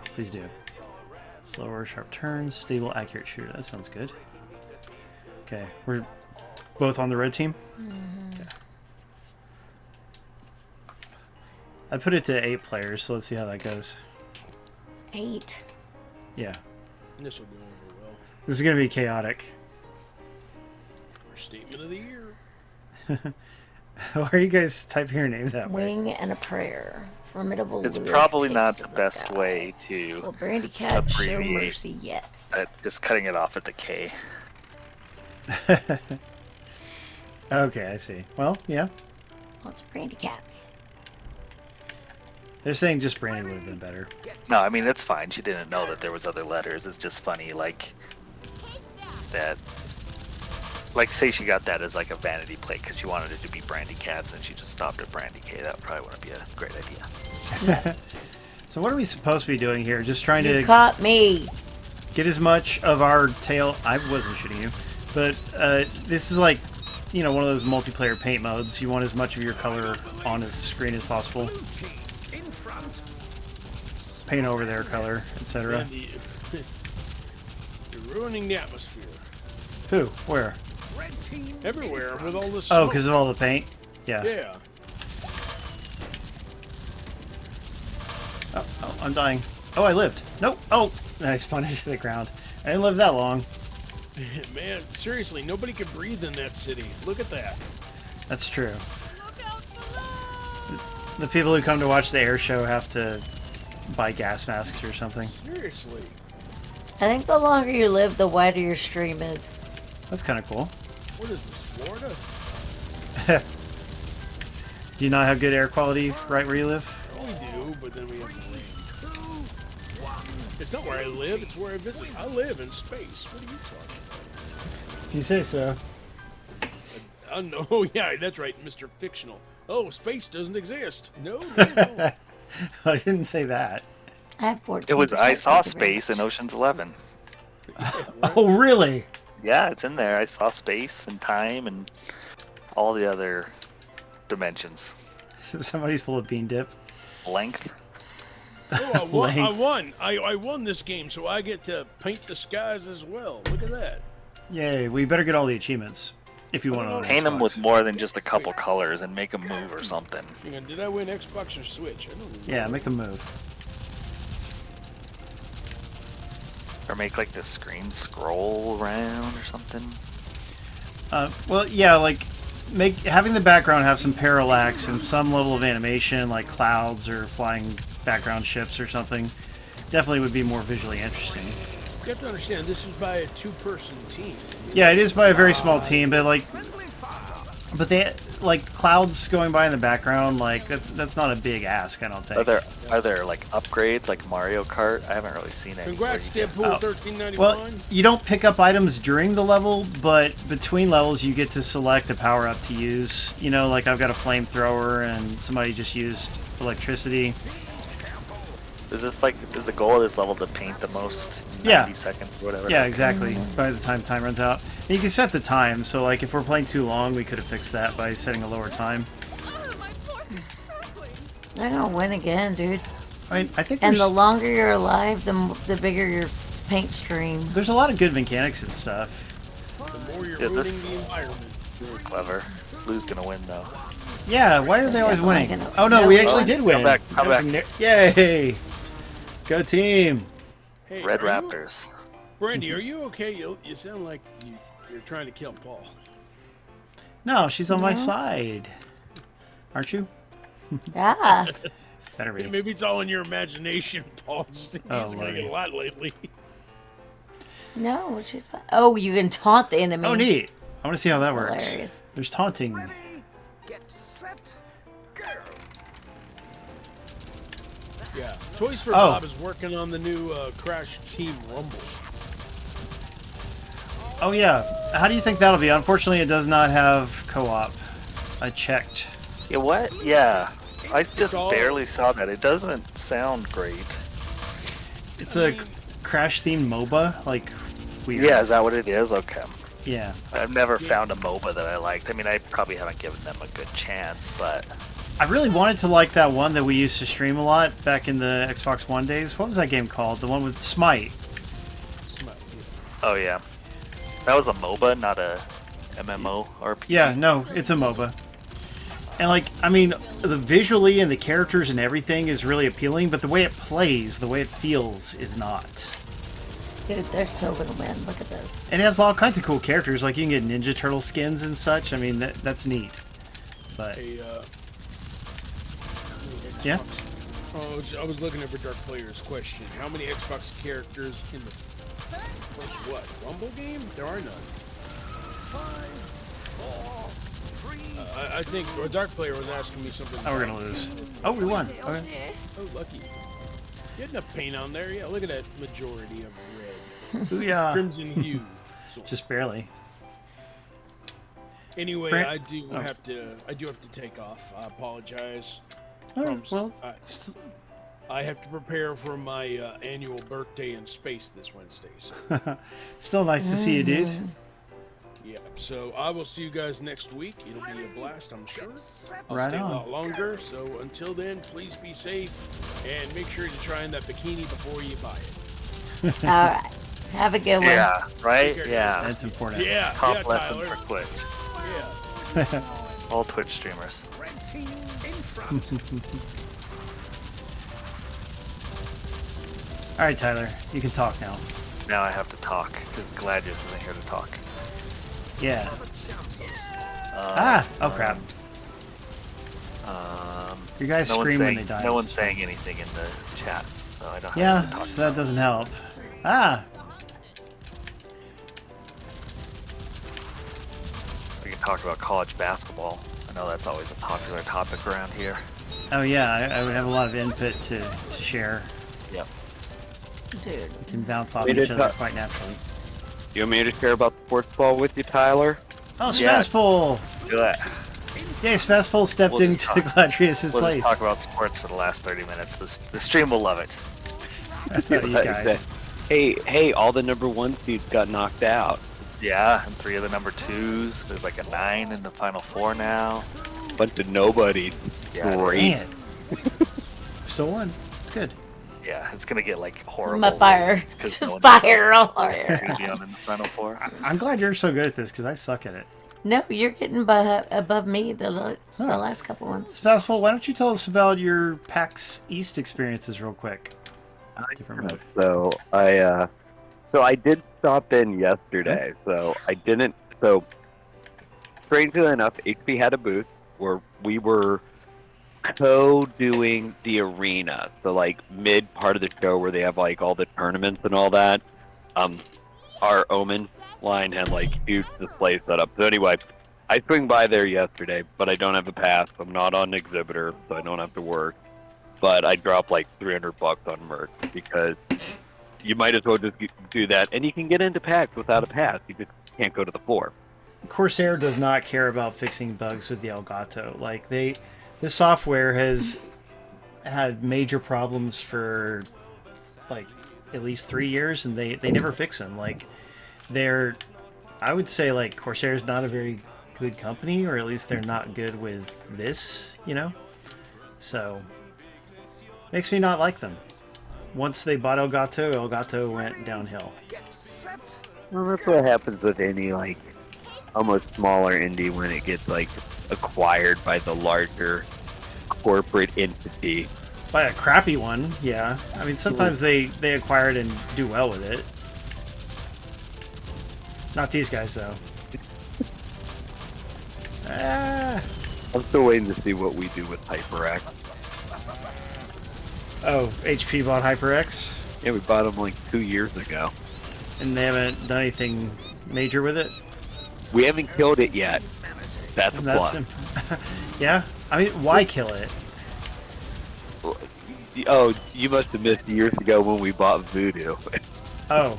Slower, sharp turns, stable, accurate shooter. That sounds good. Okay, we're both on the red team? Okay. I put it to 8 players, so let's see how that goes. 8. Yeah. This will go over well. This is going to be chaotic. Our statement of the year. Why are you guys typing your name that way? Wing and a prayer. Formidable It's Lewis probably takes not to the best sky. way to Will Brandykatz show abbreviate. mercy yet? Just cutting it off at the K. Okay, I see. Well, yeah. What's Brandykatz? They're saying just Brandy would have been better. No, I mean it's fine. She didn't know that there was other letters. It's just funny, like that. Like, say she got that as like a vanity plate because she wanted it to be Brandykatz, and she just stopped at Brandy K. That probably wouldn't be a great idea. So what are we supposed to be doing here? Just trying You to caught me. get as much of our tail. I wasn't shooting you, but this is like, one of those multiplayer paint modes. You want as much of your color on the screen as possible. In front. Paint over their color, etc. Andy, you're ruining the atmosphere. Who? Where? Red team. Everywhere with all this Oh, smoke. because of all the paint? Yeah. Yeah. Oh, I'm dying. Oh, I lived. Nope. Oh, and I spun into the ground. I didn't live that long. Man, seriously, nobody can breathe in that city. Look at that. That's true. The people who come to watch the air show have to buy gas masks or something. Seriously. I think the longer you live, the wider your stream is. That's kind of cool. What is this, Florida? Do you not have good air quality right where you live? We do, but then we have the rain. It's not where I live, it's where I visit. I live in space. What are you talking about? If you say so. Oh, yeah, that's right, Mr. Fictional. Oh, space doesn't exist. No, no. I didn't say that. I have 14%. It was I saw thank you very space in much. Ocean's 11. Oh, really? Yeah, it's in there. I saw space and time and all the other dimensions. Somebody's full of bean dip. Length. Oh, I won. I Length. won. I won this game, so I get to paint the skies as well. Look at that. Yay, we better get all the achievements if you want to own an Paint them Xbox. with more than just a couple colors and make them move or something. Hang on, did I win Xbox or Switch? I don't even Yeah, know. make them move. Or make like the screen scroll around or something. Well, yeah, like having the background have some parallax and some level of animation, like clouds or flying background ships or something, definitely would be more visually interesting. You have to understand, this is by a two-person team. Yeah, it is by a very small team, but they like clouds going by in the background, like that's not a big ask, I don't think. Are there like upgrades like Mario Kart? I haven't really seen any. Congrats, where you Deadpool Oh. 1391. Well, you don't pick up items during the level, but between levels you get to select a power up to use. You know, like I've got a flamethrower and somebody just used electricity. Is the goal of this level to paint the most in Yeah. 90 seconds or whatever? Yeah, exactly. By the time runs out. And you can set the time, so like if we're playing too long, we could have fixed that by setting a lower time. They're gonna win again, dude. I mean, I think And there's, the longer you're alive, the bigger your paint stream. there's a lot of good mechanics and stuff. The more you're Yeah, ruining this- the environment. This is clever. Blue's gonna win though. Yeah, why are they always Definitely winning? gonna- Oh no, No, we we actually won. did win. Come back, come That was back. Yay! Go team! Hey, Red are you- Raptors. Brandy, are you okay? You sound like you're trying to kill Paul. No, she's on my No. side. Aren't you? Yeah. Better be. Maybe it's all in your imagination, Paul. He's Oh, getting Lordy. a lot lately. No, she's fine. Oh, you can taunt the enemy. Oh, neat. I want to see how that works. Hilarious. There's taunting. Ready, get set, go. Yeah. Toys for Oh. Bob is working on the new Crash Team Rumble. Oh yeah. How do you think that'll be? Unfortunately, it does not have co-op. I checked. Yeah, what? Yeah. I just all- barely saw that. It doesn't sound great. It's I a mean- Crash-themed MOBA, like weird. Yeah, is that what it is? Okay. Yeah. I've never found a MOBA that I liked. I mean, I probably haven't given them a good chance, but I really wanted to like that one that we used to stream a lot back in the Xbox One days. What was that game called? The one with Smite. oh yeah. That was a MOBA, not a MMO RPG. Yeah, no, it's a MOBA. And like, I mean, the visually and the characters and everything is really appealing, but the way it plays, the way it feels is not. Dude, they're so gonna win. Look at this. And it has all kinds of cool characters, like you can get Ninja Turtle skins and such. I mean, that's neat. But yeah, Oh, I was looking over Dark Player's question. How many Xbox characters in the what Rumble game? There are none. 5, 4, 3. I think Dark Player was asking me something. oh, we're gonna lose. Oh, we won. Okay. Oh, lucky. You had enough paint on there. Yeah, look at that majority of red, Booyah. crimson hue. So, Just barely. anyway, Brand- I do oh. have to take off. I apologize. Oh, Promise. well, I have to prepare for my annual birthday in space this Wednesday. So. still nice to see you, dude. Yeah, so I will see you guys next week. It'll be a blast, I'm sure. I'll Right stay on. a lot longer, so until then, please be safe and make sure to try on that bikini before you buy it. All right. Have a good one. Yeah, right? Take care. Yeah. That's important. Yeah, Top yeah, lesson Tyler. for Twitch. Yeah. All Twitch streamers. Red team in front. All right, Tyler, you can talk now. Now I have to talk, because Galadrius isn't here to talk. Yeah. The chances. Oh crap. You guys no one's scream when saying, they die. No one's saying anything in the chat, so I don't have Yeah, to talk. so that doesn't help. Ah, We can talk about college basketball. I know that's always a popular topic around here. oh yeah, I would have a lot of input to share. Yep. Dude. We can bounce off We each did other talk- quite naturally. You want me to share about sports ball with you, Tyler? Oh, Yeah. Spazpol! Do that. Yay, Spazpol stepped We'll into just talk- Galadrius' We'll place. just talk about sports for the last 30 minutes. The stream will love it. You guys. Hey, all the number 1 seeds got knocked out. Yeah, and 3 of the number 2s. There's like a 9 in the final 4 now. bunch of nobodies. Yeah, Great. Man. Still won. It's good. Yeah, it's gonna get like horrible. My fire. ratings 'cause Just one fire knows all who's around. gonna be on in the final four. I'm glad you're so good at this because I suck at it. No, you're getting above me the last couple ones. Spazpol, why don't you tell us about your PAX East experiences real quick? Different mode. So I did stop in yesterday. So I didn't. So strangely enough, HP had a booth where we were co-doing the arena. So like mid part of the show where they have like all the tournaments and all that. Our Omen line had like huge display set up. So anyway, I swing by there yesterday, but I don't have a pass. I'm not on exhibitor, so I don't have to work. But I dropped like $300 on merch because you might as well just do that, and you can get into PAX without a pass. You just can't go to the floor. Corsair does not care about fixing bugs with the Elgato. Like this software has had major problems for like at least 3 years, and they never fix them. Like I would say like Corsair's not a very good company, or at least they're not good with this, you know. So makes me not like them. Once they bought Elgato went downhill. Get set. Well, that's what happens with any like almost smaller indie when it gets like acquired by the larger corporate entity. By a crappy one, yeah. I mean, sometimes they acquire it and do well with it. Not these guys, though. I'm still waiting to see what we do with HyperX. Oh, HP bought HyperX, Yeah, we bought them like 2 years ago. and they haven't done anything major with it. We haven't killed it yet. That's a And that's plus. yeah. I mean, why kill it? Oh, you must have missed years ago when we bought Voodoo. Oh,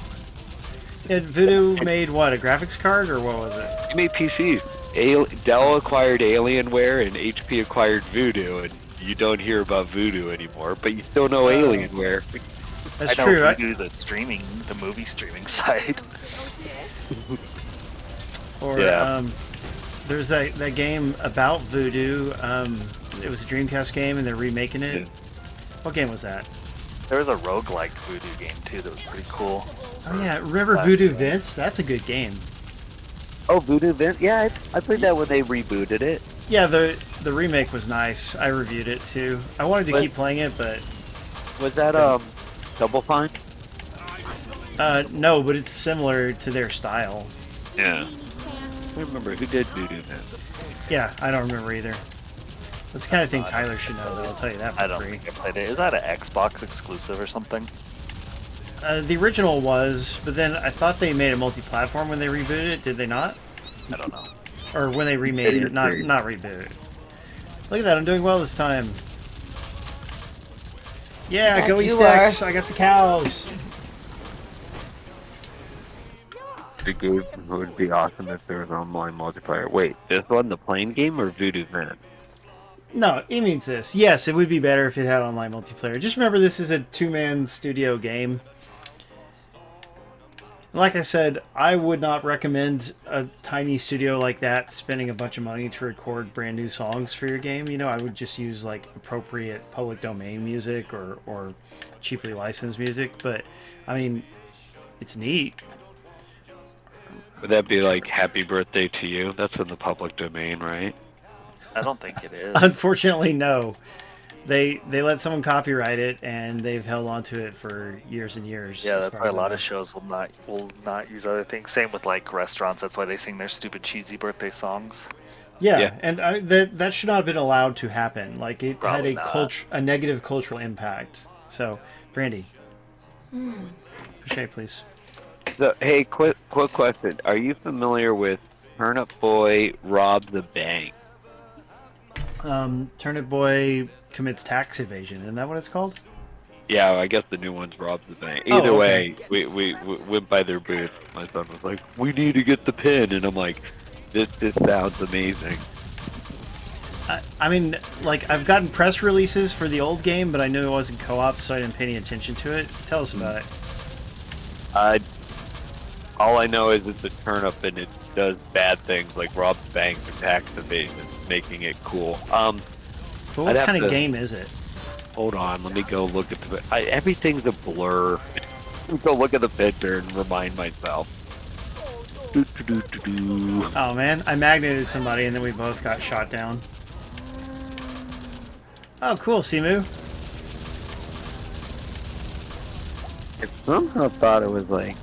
yeah. Voodoo made what, a graphics card, or what was it? We made PCs. Dell acquired Alienware and HP acquired Voodoo, and you don't hear about Voodoo anymore, but you still know Alienware. That's I know true. if you do the movie streaming site. Or Yeah. there's that game about Voodoo. It was a Dreamcast game, and they're remaking it. Yeah. What game was that? There was a roguelike Voodoo game too that was pretty cool. Oh yeah, remember Voodoo Vince? That's a good game. Oh, Voodoo Vince? Yeah, I played that when they rebooted it. Yeah, the remake was nice. I reviewed it too. I wanted to keep playing it, but Was that Double Fine? no, but it's similar to their style. Yeah. I don't remember who did Voodoo Vince. Yeah, I don't remember either. That's the kind of thing Tyler should know, though. I'll tell you that for I don't free. think I played it. Is that an Xbox exclusive or something? The original was, but then I thought they made a multi-platform when they rebooted it. Did they not? I don't know. Or when they remade it, not reboot it. Look at that, I'm doing well this time. Yeah, Yeah, go you EastX. are. I got the cows. It would be awesome if there was online multiplayer. Wait, this one, the plane game or Voodoo Vince? No, it means this. Yes, it would be better if it had online multiplayer. Just remember, this is a two-man studio game. Like I said, I would not recommend a tiny studio like that spending a bunch of money to record brand new songs for your game. You know, I would just use like appropriate public domain music or cheaply licensed music. But I mean, it's neat. Would that be like Happy Birthday to You? That's in the public domain, right? I don't think it is. Unfortunately, no. They let someone copyright it, and they've held on to it for years and years. Yeah, as that's far why a as I lot know. of shows will not use other things. Same with like restaurants. That's why they sing their stupid cheesy birthday songs. Yeah, Yeah. and that should not have been allowed to happen. Like it Probably had not. a negative cultural impact. So, Brandy, Appreciate, please. So, hey, quick question. Are you familiar with Turnip Boy Rob the Bank? Turnip Boy commits tax evasion. Isn't that what it's called? Yeah, I guess the new one's Rob the Bank. Oh, Either okay. way, we went by their booth. My son was like, "We need to get the pin," and I'm like, "This sounds amazing." I mean, like, I've gotten press releases for the old game, but I knew it wasn't co-op, so I didn't pay any attention to it. Tell us about it. All I know is it's a turnip and it does bad things like robs banks and tax evasion, making it cool. But what I'd have kind of to- game is it? Hold on, let me go look at the. Everything's a blur. Go look at the picture and remind myself. Do-do-do-do-do. Oh man, I magneted somebody and then we both got shot down. Oh, cool, Simu. I somehow thought it was like.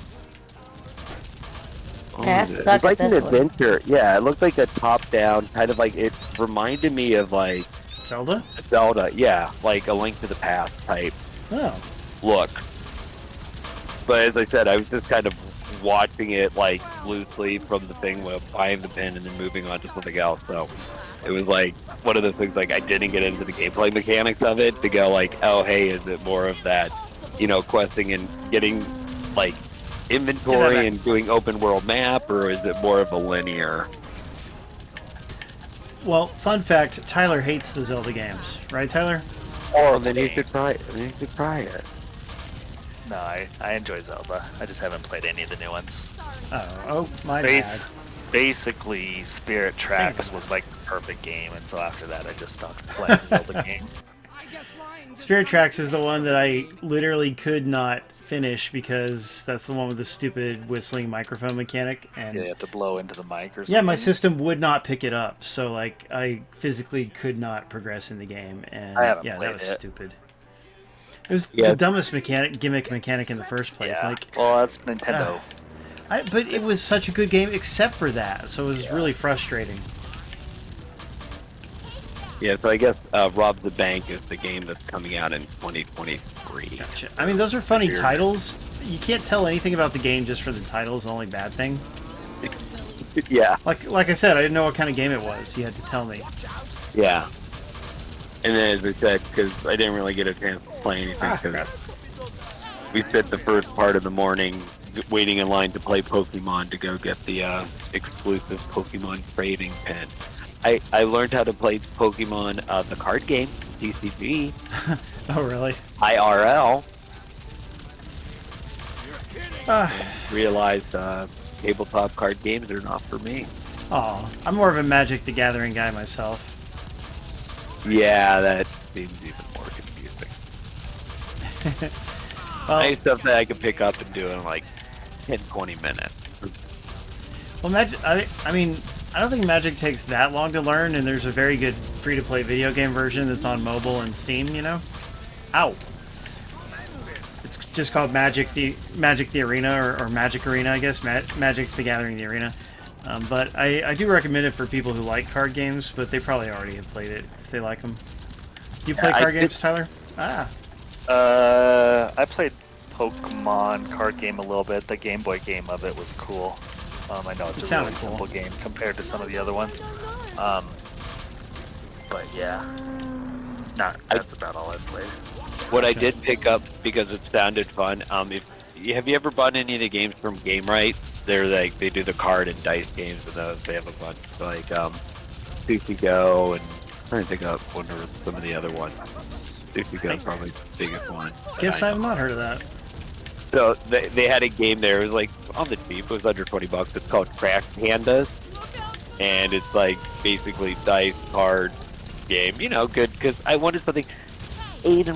Yeah, I it was suck at like an this one. adventure. Yeah, it looked like a top-down kind of like it reminded me of like Zelda? Zelda. Yeah, like a Link to the Past type Oh. look. But as I said, I was just kind of watching it like loosely from the thing with buying the pin and then moving on to something else. So it was like one of those things like I didn't get into the gameplay mechanics of it to go like, oh hey, is it more of that, questing and getting like inventory and doing open world map, or is it more of a linear? Well, fun fact, Tyler hates the Zelda games. Right, Tyler? Or then you should try it. Then you should try it. No, I enjoy Zelda. I just haven't played any of the new ones. Oh, my bad. Basically, Spirit Tracks was like the perfect game, and so after that, I just stopped playing Zelda games. Spirit Tracks is the one that I literally could not finish because that's the one with the stupid whistling microphone mechanic. And Yeah, you have to blow into the mic or something. yeah, my system would not pick it up, so like I physically could not progress in the game, and I haven't yeah, played that was it. stupid. It was the dumbest gimmick mechanic in the first place. Yeah. Like, Well, that's Nintendo. but it was such a good game except for that, so it was really frustrating. Yeah, so I guess Rob the Bank is the game that's coming out in 2023. Gotcha. I mean, those are funny Weird. titles. You can't tell anything about the game just for the title is the only bad thing. Yeah, Like I said, I didn't know what kind of game it was. You had to tell me. yeah. And then, as I said, because I didn't really get a chance to play anything, because we spent the first part of the morning waiting in line to play Pokemon to go get the exclusive Pokemon trading pin. I learned how to play Pokemon, the card game, TCG, Oh, really? IRL, Ah. realized tabletop card games are not for me. Oh, I'm more of a Magic the Gathering guy myself. Yeah, that seems even more confusing. Well, Nice stuff that I can pick up and do in like 10-20 minutes. well, Magic. I mean, I don't think Magic takes that long to learn, and there's a very good free-to-play video game version that's on mobile and Steam. Ow. It's just called Magic the Arena or Magic Arena, I guess. Magic the Gathering the Arena. But I do recommend it for people who like card games, but they probably already have played it if they like them. You play I card did- games, Tyler? Ah. I played Pokemon card game a little bit. The Game Boy game of it was cool. I know It it's a sounded really cool. simple game compared to some of the other ones. But yeah, that's about all I've played. What I did pick up because it sounded fun. Have you ever bought any of the games from Game Right? They're like they do the card and dice games and those. They have a bunch like Sushi Go and I'm trying to think of one or some of the other ones. Sushi Go is probably the biggest one. Guess I have not heard of that. So they had a game there. It was like on the cheap. It was under $20. It's called Crash Pandas, and it's like basically dice card game. Good because I wanted something 8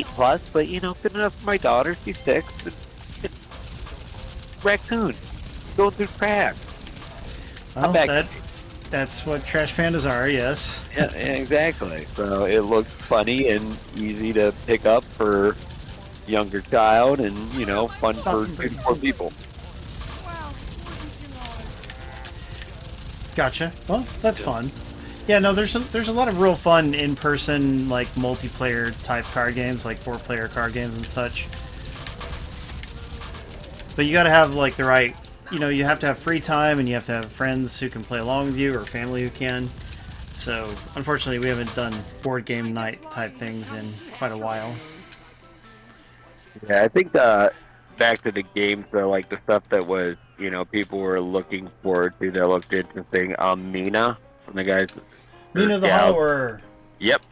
plus, but good enough for my daughter. She's 6. It's raccoon going through cracks. Well, back. that's what Trash Pandas are, yes. Yeah, exactly. So it looked funny and easy to pick up for younger child, and fun for 2 to 4 people. Gotcha. Well, that's fun. Yeah, no, there's a lot of real fun in-person, like, multiplayer type card games, like 4-player card games and such. But you gotta have, like, the right... you have to have free time, and you have to have friends who can play along with you, or family who can. So, unfortunately, we haven't done board game night type things in quite a while. Yeah, I think back to the games, though, like the stuff that was, people were looking forward to that looked interesting. Mina from the guys. Mina the Hollower. Yep.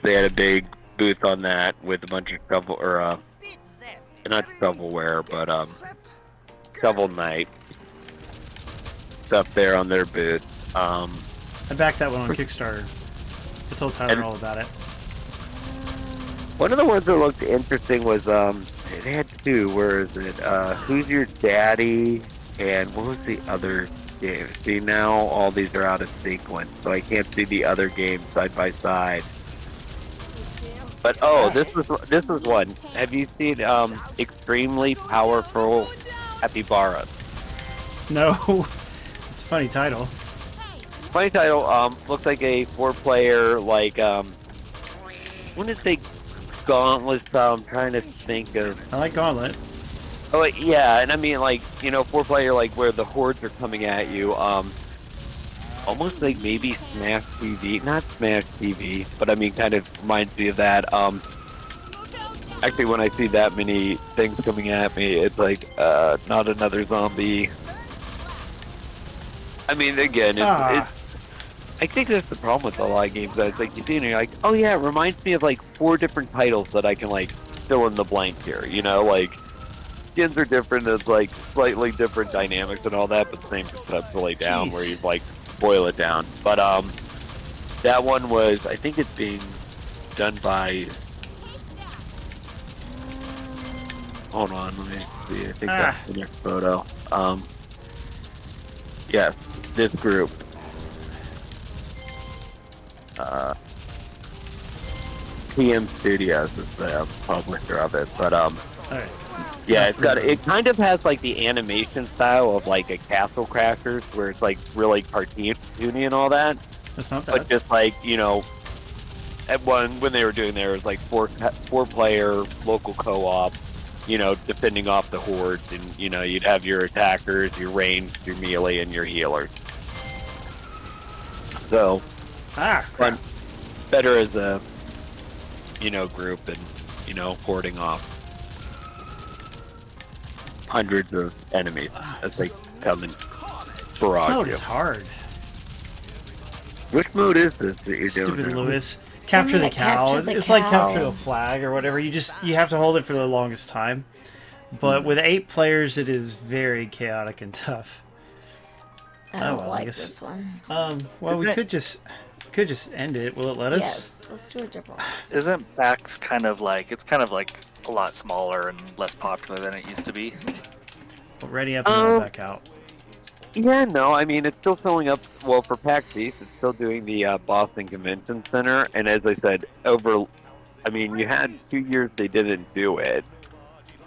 They had a big booth on that with a bunch of not shovelware, but Shovel Knight stuff there on their booth. I backed that one on Kickstarter. I told Tyler all about it. One of the ones that looked interesting was they had two. Where is it? Who's Your Daddy? And what was the other game? See, now all these are out of sequence, so I can't see the other games side by side. But this was one. Have you seen Extremely Powerful Capybaras? No. It's a funny title. Funny title. Looks like a 4-player, like when did they Gauntlet? I'm trying to think of. I like Gauntlet. Oh yeah, and I mean like 4-player, like where the hordes are coming at you. Almost like maybe Smash TV, not Smash TV, but I mean kind of reminds me of that. Actually, when I see that many things coming at me, it's like not another zombie. I mean, again, it's I think that's the problem with a lot of games. That it's like you see and you're like, oh yeah, it reminds me of like 4 different titles that I can like fill in the blank here. Like skins are different, it's like slightly different dynamics and all that, but same conceptually down where you like boil it down. But that one was, I think it's being done by. Hold on, let me see. I think that's the next photo. Yes, this group. PM Studios is the publisher of it, but yeah, it kind of has like the animation style of like a Castle Crashers, where it's like really cartoony and all that. That's not bad. But just like at when they were doing there, it was like 4-player local co-op. Defending off the hordes, and you'd have your attackers, your ranged, your melee, and your healers. So, fun, better as a group, and hoarding off hundreds of enemies as they come and barrage This mode you. is hard. Which mode is this that you're doing? Stupid now? Lewis. Capture the cow. It's like capture the flag or whatever. You have to hold it for the longest time. But with 8 players, it is very chaotic and tough. I don't like this one. Well, we could just end it. Will it let us? Yes, let's do a different one. Isn't PAX kind of like a lot smaller and less popular than it used to be? Well, ready up and roll back out. Yeah, no, I mean, it's still filling up. Well, for PAX East, it's still doing the Boston Convention Center. And as I said, you had 2 years they didn't do it.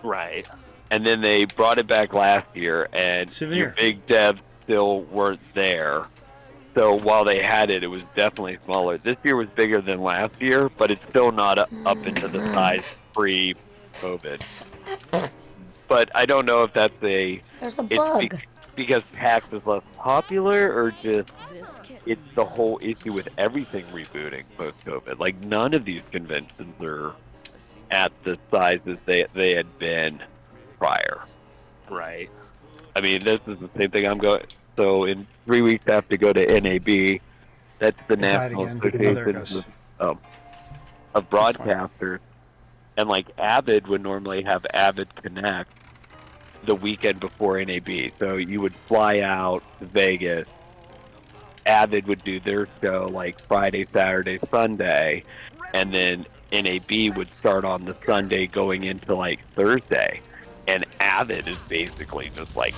Right. And then they brought it back last year, and your big devs still weren't there. So while they had it, it was definitely smaller. This year was bigger than last year, but it's still not up into the size pre-COVID. But I don't know if that's There's a bug. Because PAX is less popular, or just it's the whole issue with everything rebooting post-COVID. Like, none of these conventions are at the sizes they had been prior. Right. I mean, this is the same thing I'm going. So in 3 weeks, I have to go to NAB. That's the National Association of Broadcasters. And like Avid would normally have Avid Connect the weekend before NAB. So you would fly out to Vegas. Avid would do their show like Friday, Saturday, Sunday, and then NAB would start on the Sunday going into like Thursday. And Avid is basically just like,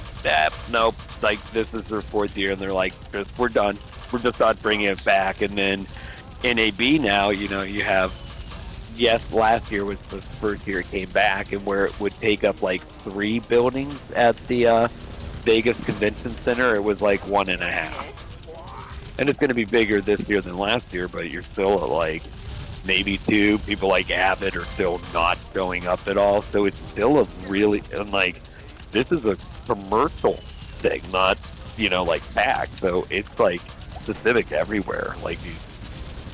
nope, like this is their 4th year, and they're like, we're done. We're just not bringing it back. And then NAB now, you have, yes, last year was the first year it came back, and where it would take up like 3 buildings at the Vegas Convention Center, it was like 1.5. And it's going to be bigger this year than last year, but you're still at like maybe 2. People like Avid are still not showing up at all, so it's still a really, and like, this is a commercial thing, not, like PAX, so it's like specific everywhere, like these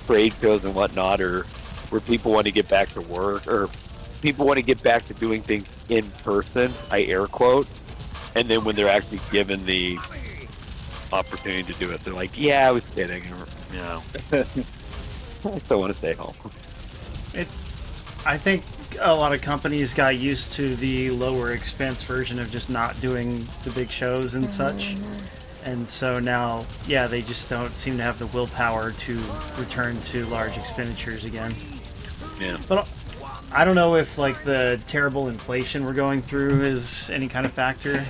trade shows and whatnot, or where people want to get back to work, or people want to get back to doing things in person, I air quote, and then when they're actually given the opportunity to do it, they're like, yeah, I was kidding, or, I still want to stay home. I think a lot of companies got used to the lower expense version of just not doing the big shows and such. And so now, yeah, they just don't seem to have the willpower to return to large expenditures again. Yeah. But I don't know if like the terrible inflation we're going through is any kind of factor.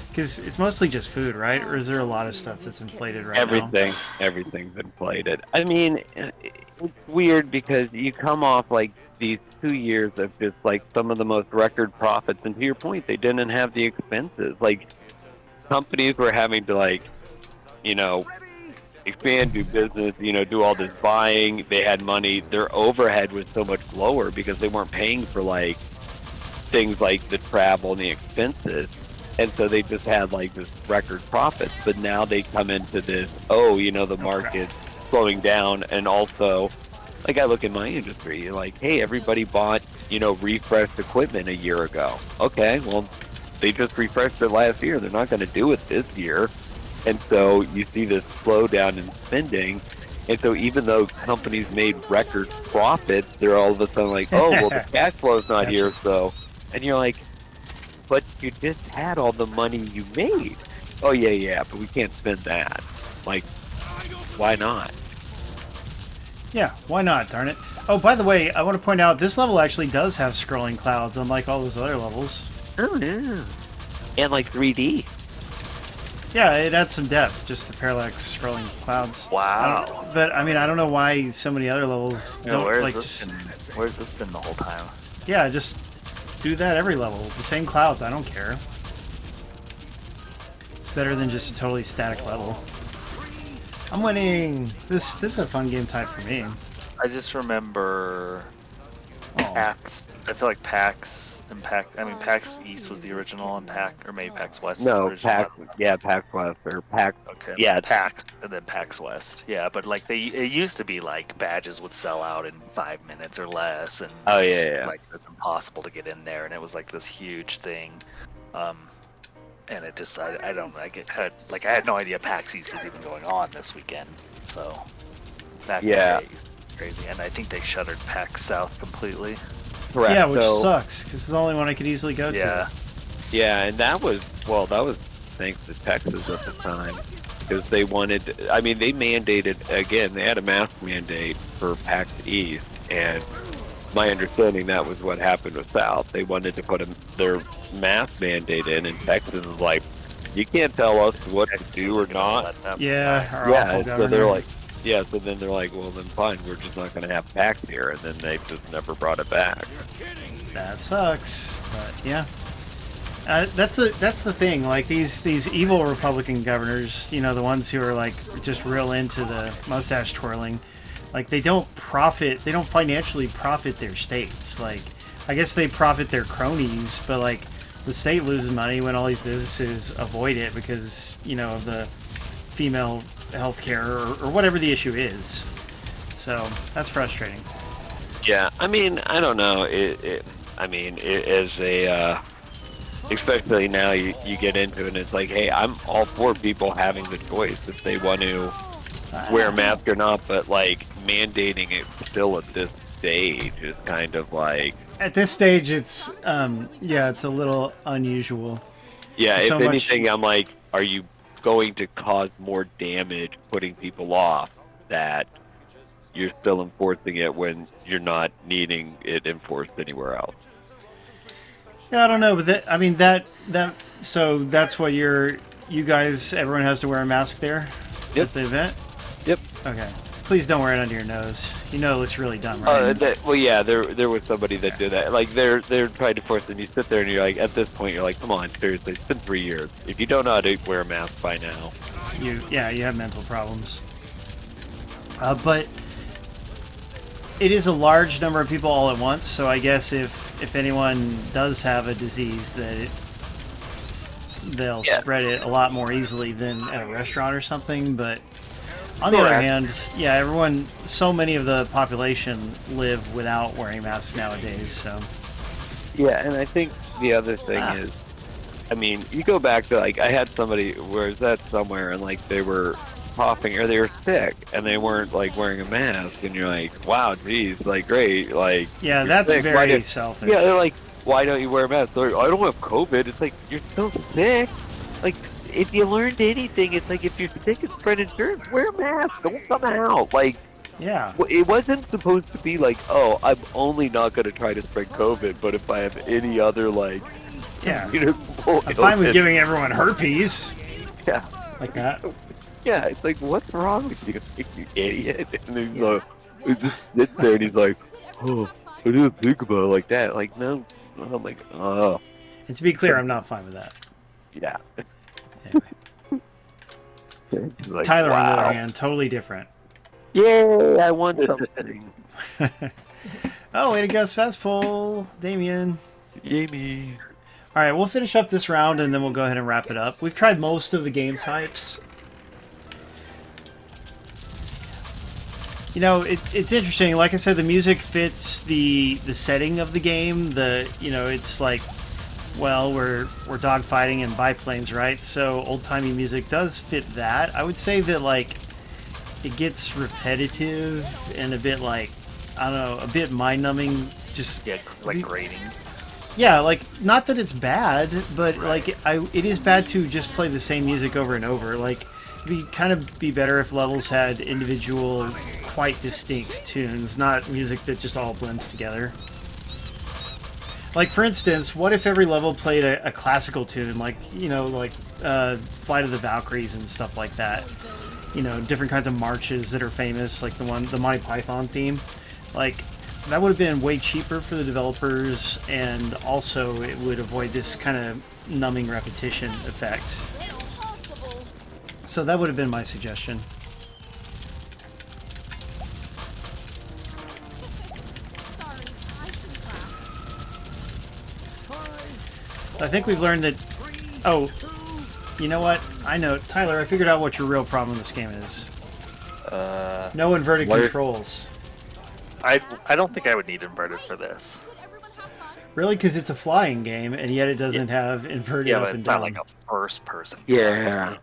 Because it's mostly just food, right? Or is there a lot of stuff that's inflated right now? Everything's inflated. I mean, it's weird because you come off like these 2 years of just like some of the most record profits, and to your point, they didn't have the expenses. Like companies were having to like, you know, expand, do business, you know, do all this buying. They had money. Their overhead was so much lower because they weren't paying for like things like the travel and the expenses. And so they just had like this record profits, but now they come into this, the market's slowing down. And also, like I look in my industry, like, hey, everybody bought, refreshed equipment a year ago. Okay, well, they just refreshed it last year. They're not going to do it this year. And so you see this slowdown in spending. And so even though companies made record profits, they're all of a sudden like, oh, well, the cash flow's not here. So, and you're like, but you just had all the money you made. Oh, yeah, but we can't spend that. Like, why not? Yeah, why not, darn it. Oh, by the way, I want to point out, this level actually does have scrolling clouds, unlike all those other levels. Oh, yeah. And, like, 3D. Yeah, it adds some depth, just the parallax scrolling clouds. Wow. But, I mean, I don't know why so many other levels don't, where's like, this been the whole time? Yeah, just do that every level. The same clouds, I don't care. It's better than just a totally static level. I'm winning! This is a fun game type for me. I just remember PAX. I feel like PAX and PAX East was the original, and maybe PAX West. No, was the original. PAX West or PAX. Okay. Yeah, PAX and then PAX West. Yeah, but like it used to be like badges would sell out in 5 minutes or less, and like it was impossible to get in there, and it was like this huge thing. And it just I had no idea PAX East was even going on this weekend. So back in the day, it used to be crazy, and I think they shuttered PAX South completely. Correct. Yeah, which sucks because it's the only one I could easily go to. Yeah, and that was thanks to Texas at the time, because they wanted. I mean, they mandated again. They had a mask mandate for PAX East, and my understanding that was what happened with South. They wanted to put their mask mandate in, and Texas was like, "You can't tell us what to do or not." Yeah. So they're like, so then they're like, well, then fine, we're just not going to have PAX here, and then they just never brought it back. That sucks, but yeah. That's the thing. Like these evil Republican governors, the ones who are like just real into the mustache twirling. Like they don't financially profit their states. Like I guess they profit their cronies, but like the state loses money when all these businesses avoid it because, of the female healthcare or whatever the issue is. So that's frustrating. Yeah, I mean, I don't know. It as a especially now you get into it and it's like, hey, I'm all for people having the choice if they want to wear a mask or not, but like mandating it still at this stage is kind of like, at this stage it's it's a little unusual. Yeah, so if anything, I'm like, are you going to cause more damage putting people off that you're still enforcing it when you're not needing it enforced anywhere else? Yeah, I don't know, but so that's what you guys, everyone has to wear a mask there at the event? Yep. Okay. Please don't wear it under your nose. It looks really dumb, right? There was somebody that did that. Like they're trying to force it, and you sit there and you're like, at this point you're like, come on, seriously, it's been 3 years. If you don't know how to wear a mask by now, you have mental problems. But it is a large number of people all at once, so I guess if anyone does have a disease, they'll spread it a lot more easily than at a restaurant or something. But on the other hand, so many of the population live without wearing masks nowadays, so. Yeah, and I think the other thing is, I mean, you go back to, like, I had somebody, where is that somewhere, and, like, they were coughing or they were sick and they weren't like wearing a mask, and you're like, wow, geez, like great, like Yeah, you're that's sick. very selfish. Yeah, they're like, why don't you wear a mask? They're like, I don't have COVID. It's like, you're still sick. Like, if you learned anything, it's like if you're sick and spread insurance, wear a mask. Don't come out. Like, Yeah. it wasn't supposed to be like, oh, I'm only not going to try to spread COVID, but if I have any other, like, Yeah. communicable I'm fine with illness- giving everyone herpes. Yeah. Like that. Yeah, it's like, what's wrong with you, you idiot? And he's like, he just sits there and he's like, oh, I didn't think about it like that. Like, no. I'm like, oh. And to be clear, I'm not fine with that. Yeah. Anyway. He's like, Tyler, on the wow. other hand, totally different. Yay, I won something. Oh, way to go, Spazpol, Damien. Yay me. All right, we'll finish up this round and then we'll go ahead and wrap it up. We've tried most of the game types. You know, it's interesting. Like I said, the music fits the setting of the game. It's like, well, we're dogfighting and biplanes, right? So old-timey music does fit that. I would say that, like, it gets repetitive and a bit, like, I don't know, a bit mind-numbing. Just Yeah, like grating. yeah, like, not that it's bad, but like it is bad to just play the same music over and over. Like, it'd be better if levels had individual, quite distinct tunes, not music that just all blends together. Like, for instance, what if every level played a classical tune, like, Flight of the Valkyries and stuff like that? You know, different kinds of marches that are famous, like the Monty Python theme. Like, that would have been way cheaper for the developers, and also it would avoid this kind of numbing repetition effect. So that would have been my suggestion. I think we've learned that... Oh, you know what? I know. Tyler, I figured out what your real problem in this game is. No inverted controls. I don't think I would need inverted for this. Really? Because it's a flying game, and yet it doesn't have inverted Yeah, up but and it's down. not like a first person. Yeah.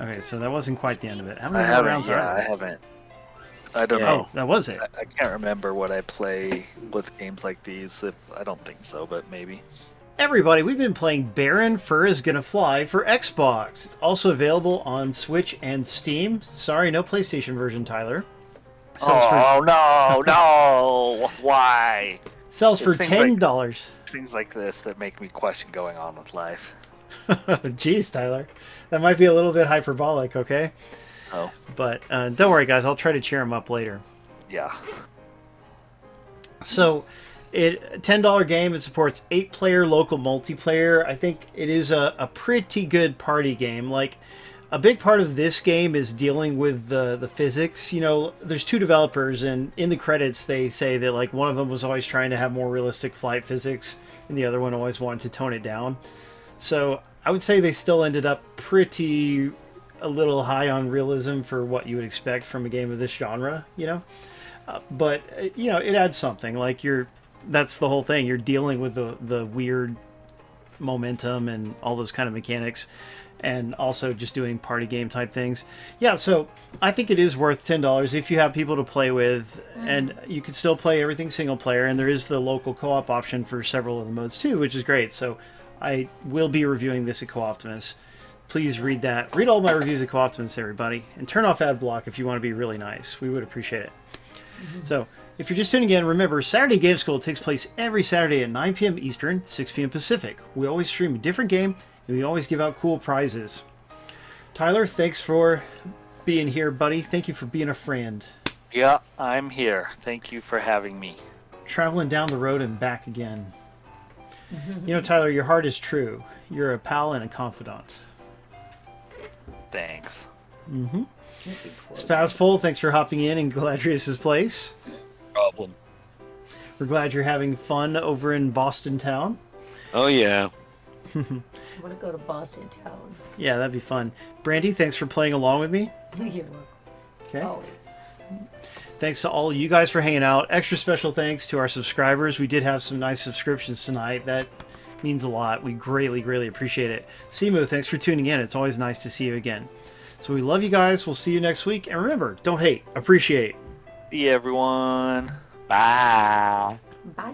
Okay, so that wasn't quite the end of it. How I many more haven't. rounds Yeah, are I there? haven't. I don't Oh, know. that was it. I can't remember what I play with games like these. I don't think so, but maybe. Everybody, we've been playing Baron Fur is Gonna Fly for Xbox. It's also available on Switch and Steam. Sorry, no PlayStation version, Tyler. Sells No! Why? sells for It seems like- $10. Things like this that make me question going on with life. Jeez, Tyler. That might be a little bit hyperbolic, okay? Oh, But don't worry, guys. I'll try to cheer him up later. yeah. So, $10 game. It supports 8-player local multiplayer. I think it is a pretty good party game. Like, a big part of this game is dealing with the physics. You know, there's 2 developers, and in the credits they say that, like, one of them was always trying to have more realistic flight physics, and the other one always wanted to tone it down. So I would say they still ended up a little high on realism for what you would expect from a game of this genre, you know? But it adds something. Like, that's the whole thing. You're dealing with the weird momentum and all those kind of mechanics, and also just doing party game type things. Yeah, so I think it is worth $10 if you have people to play with, and you can still play everything single player, and there is the local co-op option for several of the modes too, which is great. So I will be reviewing this at Co-Optimus. Please read that. Read all my reviews at Co-Optimus, everybody, and turn off ad block if you want to be really nice. We would appreciate it. So, if you're just tuning in, remember, Saturday Game School takes place every Saturday at 9 p.m. Eastern, 6 p.m. Pacific. We always stream a different game, and we always give out cool prizes. Tyler, thanks for being here, buddy. Thank you for being a friend. Yeah, I'm here. Thank you for having me. Traveling down the road and back again. You know, Tyler, your heart is true. You're a pal and a confidant. Thanks. Spazpol, thanks for hopping in Galadrius' place. Problem. We're glad you're having fun over in Boston town. Oh, yeah. I want to go to Boston town. Yeah, that'd be fun. Brandy, thanks for playing along with me. You're welcome. Okay. Always. Thanks to all you guys for hanging out. Extra special thanks to our subscribers. We did have some nice subscriptions tonight. That means a lot. We greatly, greatly appreciate it. Simu, thanks for tuning in. It's always nice to see you again. So we love you guys. We'll see you next week. And remember, don't hate, appreciate. See ya, everyone. Bye. Bye.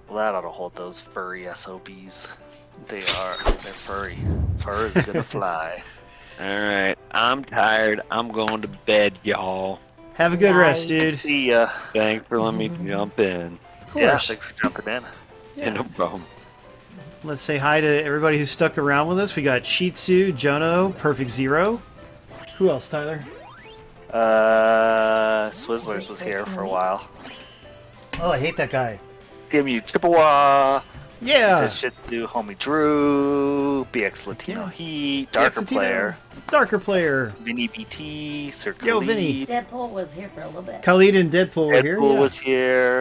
Well, that ought to hold those furry SOBs. They're furry. Fur is gonna fly. Alright, I'm tired. I'm going to bed, y'all. Have a good Bye. rest, dude. See ya. Thanks for letting me jump in. Of Yeah, course. thanks for jumping in. Yeah. No problem. Let's say hi to everybody who stuck around with us. We got Shitsu, Jono, Perfect Zero. Who else, Tyler? Swizzlers was here for a while. Oh, I hate that guy. Give you Chippewa. Yeah. Said shit to do, homie Drew. BX Latino Yeah. Heat. Darker Latino. Player. Darker Player. Vinny BT. Circle Yo, Vinny. Deadpool was here for a little bit. Khalid and Deadpool were here. Deadpool Yeah. was here.